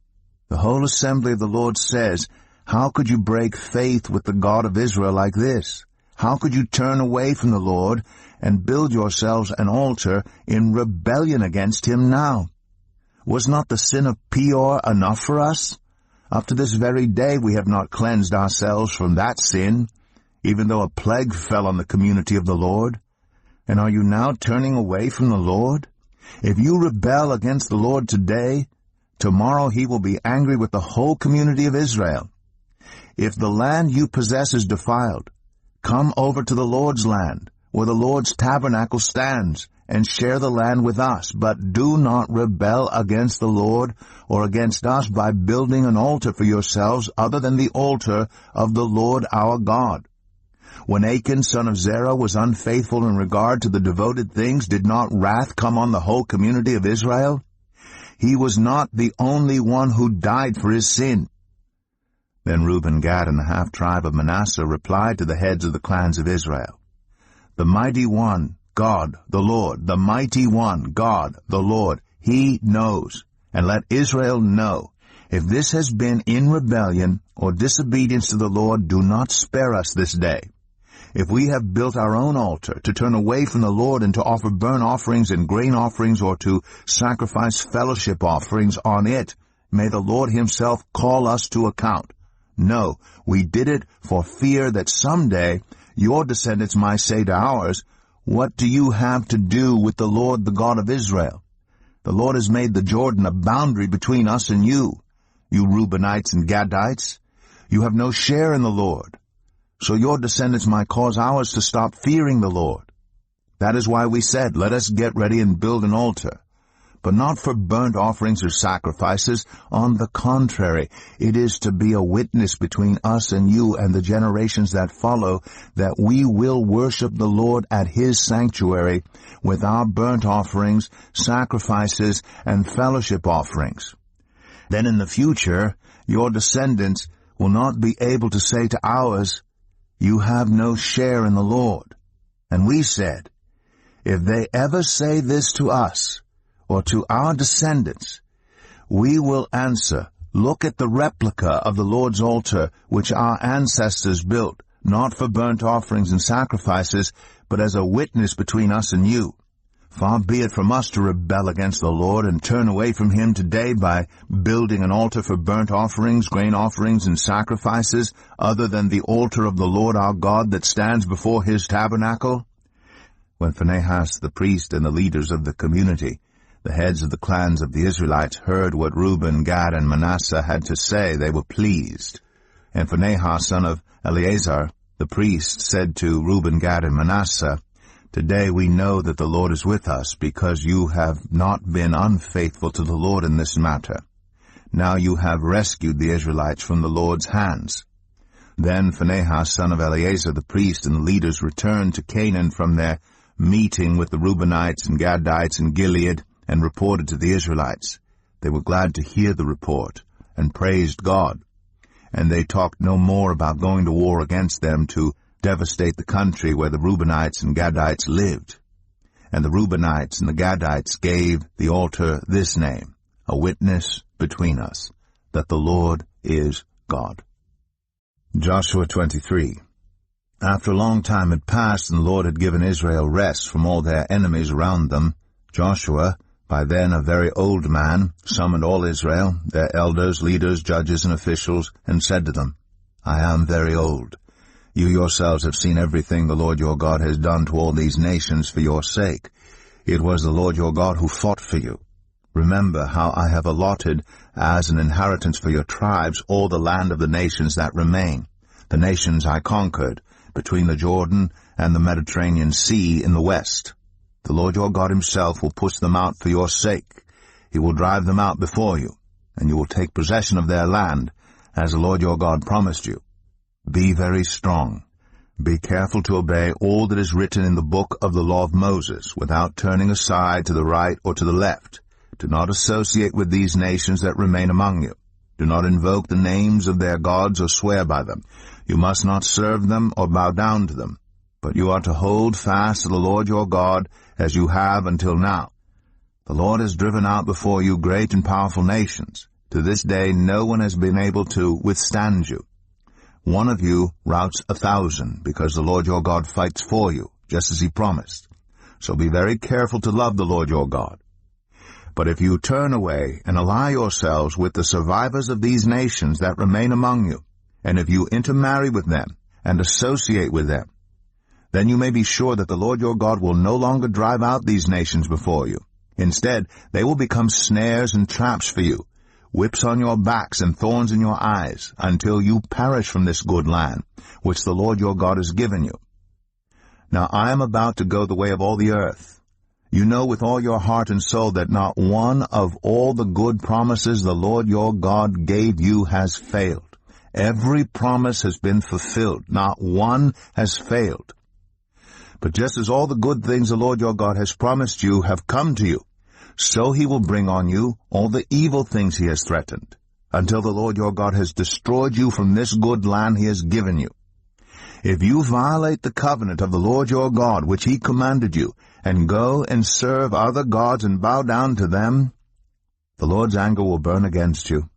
The whole assembly of the Lord says, How could you break faith with the God of Israel like this? How could you turn away from the Lord and build yourselves an altar in rebellion against him now? Was not the sin of Peor enough for us? Up to this very day we have not cleansed ourselves from that sin, even though a plague fell on the community of the Lord. And are you now turning away from the Lord? If you rebel against the Lord today, tomorrow he will be angry with the whole community of Israel. if the land you possess is defiled, come over to the Lord's land, where the Lord's tabernacle stands, and share the land with us. But do not rebel against the Lord or against us by building an altar for yourselves other than the altar of the Lord our God. When Achan, son of Zerah, was unfaithful in regard to the devoted things, did not wrath come on the whole community of Israel? He was not the only one who died for his sin. Then Reuben, Gad, and the half-tribe of Manasseh replied to the heads of the clans of Israel, "The mighty one, God, the Lord, the mighty one, God, the Lord, he knows. And let Israel know, if this has been in rebellion or disobedience to the Lord, do not spare us this day. If we have built our own altar to turn away from the Lord and to offer burnt offerings and grain offerings or to sacrifice fellowship offerings on it, may the Lord himself call us to account. No, we did it for fear that someday your descendants might say to ours, 'What do you have to do with the Lord, the God of Israel? The Lord has made the Jordan a boundary between us and you. You Reubenites and Gadites, you have no share in the Lord. So your descendants might cause ours to stop fearing the Lord.' That is why we said, 'Let us get ready and build an altar.' But not for burnt offerings or sacrifices. On the contrary, it is to be a witness between us and you and the generations that follow, that we will worship the Lord at his sanctuary with our burnt offerings, sacrifices, and fellowship offerings. Then in the future, your descendants will not be able to say to ours, 'You have no share in the Lord.' And we said, 'If they ever say this to us, or to our descendants, we will answer, Look at the replica of the Lord's altar, which our ancestors built, not for burnt offerings and sacrifices, but as a witness between us and you. Far be it from us to rebel against the Lord and turn away from him today by building an altar for burnt offerings, grain offerings, and sacrifices, other than the altar of the Lord our God that stands before his tabernacle." When Phinehas the priest and the leaders of the community, the heads of the clans of the Israelites, heard what Reuben, Gad, and Manasseh had to say, they were pleased. And Phinehas, son of Eleazar, the priest, said to Reuben, Gad, and Manasseh, "Today we know that the Lord is with us, because you have not been unfaithful to the Lord in this matter. Now you have rescued the Israelites from the Lord's hands." Then Phinehas, son of Eleazar, the priest, and the leaders returned to Canaan from their meeting with the Reubenites and Gadites in Gilead, and reported to the Israelites. They were glad to hear the report, and praised God. And they talked no more about going to war against them to devastate the country where the Reubenites and Gadites lived. And the Reubenites and the Gadites gave the altar this name, "A witness between us, that the Lord is God." Joshua 23. After a long time had passed, and the Lord had given Israel rest from all their enemies around them, Joshua, by then a very old man, summoned all Israel, their elders, leaders, judges, and officials, and said to them, "I am very old. You yourselves have seen everything the Lord your God has done to all these nations for your sake. It was the Lord your God who fought for you. Remember how I have allotted as an inheritance for your tribes all the land of the nations that remain, the nations I conquered, between the Jordan and the Mediterranean Sea in the west. The Lord your God himself will push them out for your sake. He will drive them out before you, and you will take possession of their land, as the Lord your God promised you. Be very strong. Be careful to obey all that is written in the book of the law of Moses, without turning aside to the right or to the left. Do not associate with these nations that remain among you. Do not invoke the names of their gods or swear by them. You must not serve them or bow down to them. But you are to hold fast to the Lord your God, as you have until now. The Lord has driven out before you great and powerful nations. To this day no one has been able to withstand you. One of you routs 1,000, because the Lord your God fights for you, just as he promised. So be very careful to love the Lord your God. But if you turn away and ally yourselves with the survivors of these nations that remain among you, and if you intermarry with them and associate with them, then you may be sure that the Lord your God will no longer drive out these nations before you. Instead, they will become snares and traps for you, whips on your backs and thorns in your eyes, until you perish from this good land, which the Lord your God has given you. Now I am about to go the way of all the earth. You know with all your heart and soul that not one of all the good promises the Lord your God gave you has failed. Every promise has been fulfilled. Not one has failed. But just as all the good things the Lord your God has promised you have come to you, so he will bring on you all the evil things he has threatened, until the Lord your God has destroyed you from this good land he has given you. If you violate the covenant of the Lord your God, which he commanded you, and go and serve other gods and bow down to them, the Lord's anger will burn against you,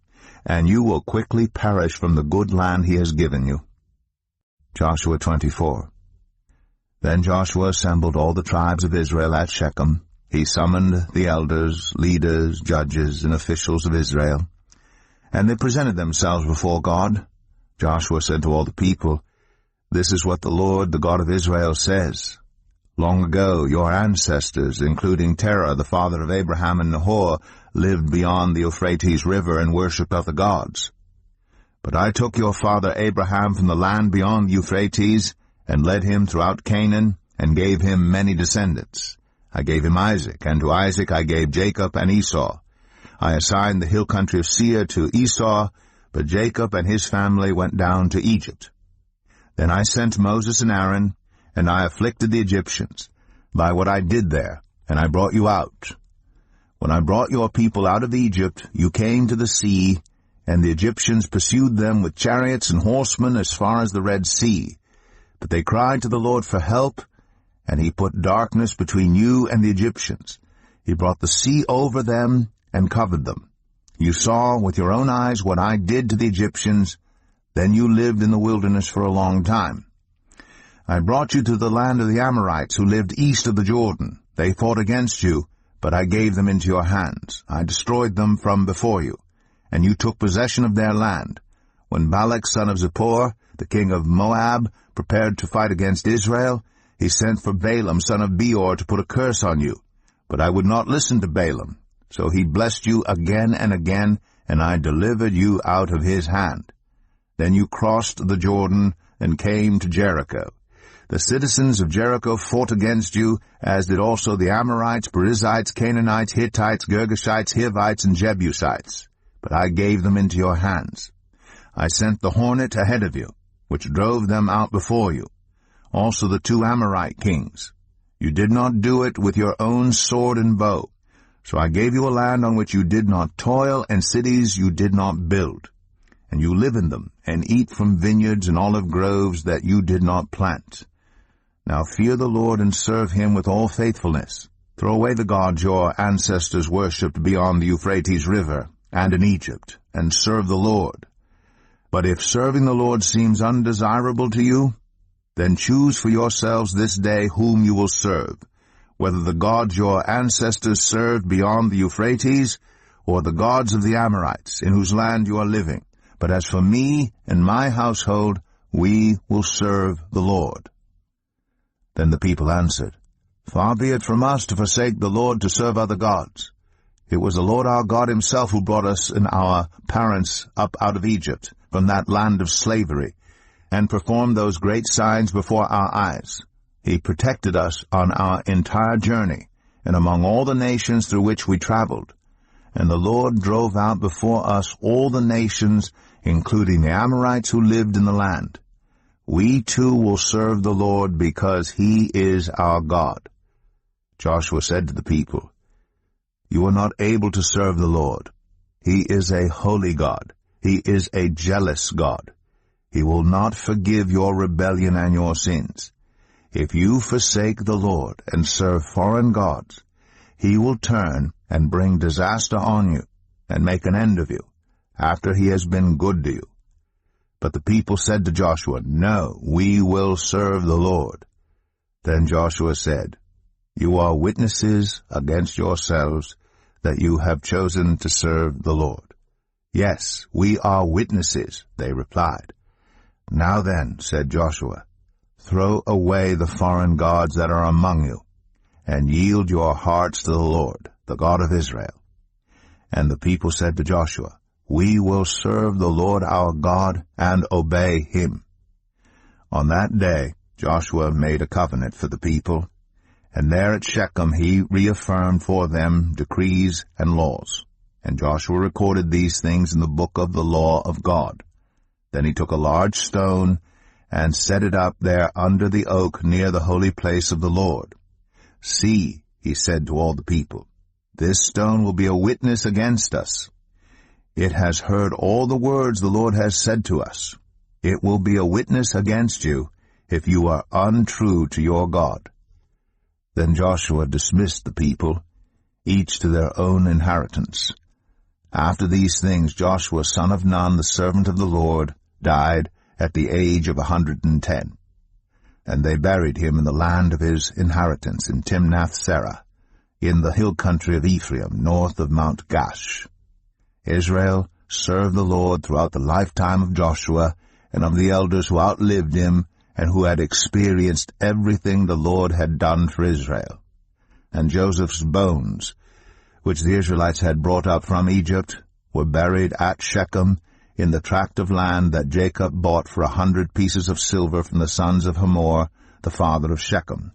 and you will quickly perish from the good land he has given you. Joshua 24. Then Joshua assembled all the tribes of Israel at Shechem. He summoned the elders, leaders, judges, and officials of Israel, and they presented themselves before God. Joshua said to all the people, "This is what the Lord, the God of Israel, says. Long ago your ancestors, including Terah, the father of Abraham and Nahor, lived beyond the Euphrates River and worshipped other gods. But I took your father Abraham from the land beyond the Euphrates and led him throughout Canaan and gave him many descendants. I gave him Isaac, and to Isaac I gave Jacob and Esau. I assigned the hill country of Seir to Esau, but Jacob and his family went down to Egypt. Then I sent Moses and Aaron, and I afflicted the Egyptians by what I did there, and I brought you out. When I brought your people out of Egypt, you came to the sea, and the Egyptians pursued them with chariots and horsemen as far as the Red Sea. But they cried to the Lord for help, and he put darkness between you and the Egyptians. He brought the sea over them and covered them. You saw with your own eyes what I did to the Egyptians. Then you lived in the wilderness for a long time. I brought you to the land of the Amorites, who lived east of the Jordan. They fought against you, but I gave them into your hands. I destroyed them from before you, and you took possession of their land. When Balak son of Zippor, the king of Moab, prepared to fight against Israel, he sent for Balaam son of Beor to put a curse on you. But I would not listen to Balaam. So he blessed you again and again, and I delivered you out of his hand. Then you crossed the Jordan and came to Jericho. The citizens of Jericho fought against you, as did also the Amorites, Perizzites, Canaanites, Hittites, Girgashites, Hivites, and Jebusites. But I gave them into your hands. I sent the hornet ahead of you, which drove them out before you. Also the 2 Amorite kings. You did not do it with your own sword and bow. So I gave you a land on which you did not toil, and cities you did not build. And you live in them, and eat from vineyards and olive groves that you did not plant. Now fear the Lord and serve him with all faithfulness. Throw away the gods your ancestors worshipped beyond the Euphrates River and in Egypt, and serve the Lord. But if serving the Lord seems undesirable to you, then choose for yourselves this day whom you will serve, whether the gods your ancestors served beyond the Euphrates, or the gods of the Amorites, in whose land you are living. But as for me and my household, we will serve the Lord." Then the people answered, "Far be it from us to forsake the Lord to serve other gods. It was the Lord our God himself who brought us and our parents up out of Egypt, from that land of slavery, and performed those great signs before our eyes. He protected us on our entire journey, and among all the nations through which we traveled. And the Lord drove out before us all the nations, including the Amorites who lived in the land. We too will serve the Lord, because he is our God." Joshua said to the people, "You are not able to serve the Lord. He is a holy God. He is a jealous God. He will not forgive your rebellion and your sins. If you forsake the Lord and serve foreign gods, he will turn and bring disaster on you and make an end of you, after he has been good to you." But the people said to Joshua, "No, we will serve the Lord." Then Joshua said, "You are witnesses against yourselves that you have chosen to serve the Lord." "Yes, we are witnesses," they replied. "Now then," said Joshua, "throw away the foreign gods that are among you, and yield your hearts to the Lord, the God of Israel." And the people said to Joshua, We will serve the Lord our God and obey him. On that day Joshua made a covenant for the people, and there at Shechem he reaffirmed for them decrees and laws. And Joshua recorded these things in the book of the law of God. Then he took a large stone and set it up there under the oak near the holy place of the Lord. See, he said to all the people, this stone will be a witness against us. It has heard all the words the Lord has said to us. It will be a witness against you if you are untrue to your God. Then Joshua dismissed the people, each to their own inheritance. After these things Joshua son of Nun, the servant of the Lord, died at the age of 110. And they buried him in the land of his inheritance in Timnath-serah, in the hill country of Ephraim, north of Mount Gash. Israel served the Lord throughout the lifetime of Joshua and of the elders who outlived him and who had experienced everything the Lord had done for Israel. And Joseph's bones, which the Israelites had brought up from Egypt, were buried at Shechem in the tract of land that Jacob bought for 100 pieces of silver from the sons of Hamor, the father of Shechem.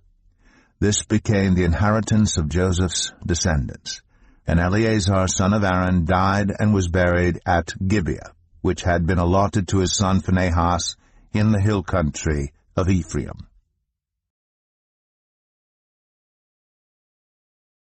This became the inheritance of Joseph's descendants. And Eleazar son of Aaron died and was buried at Gibeah, which had been allotted to his son Phinehas in the hill country of Ephraim.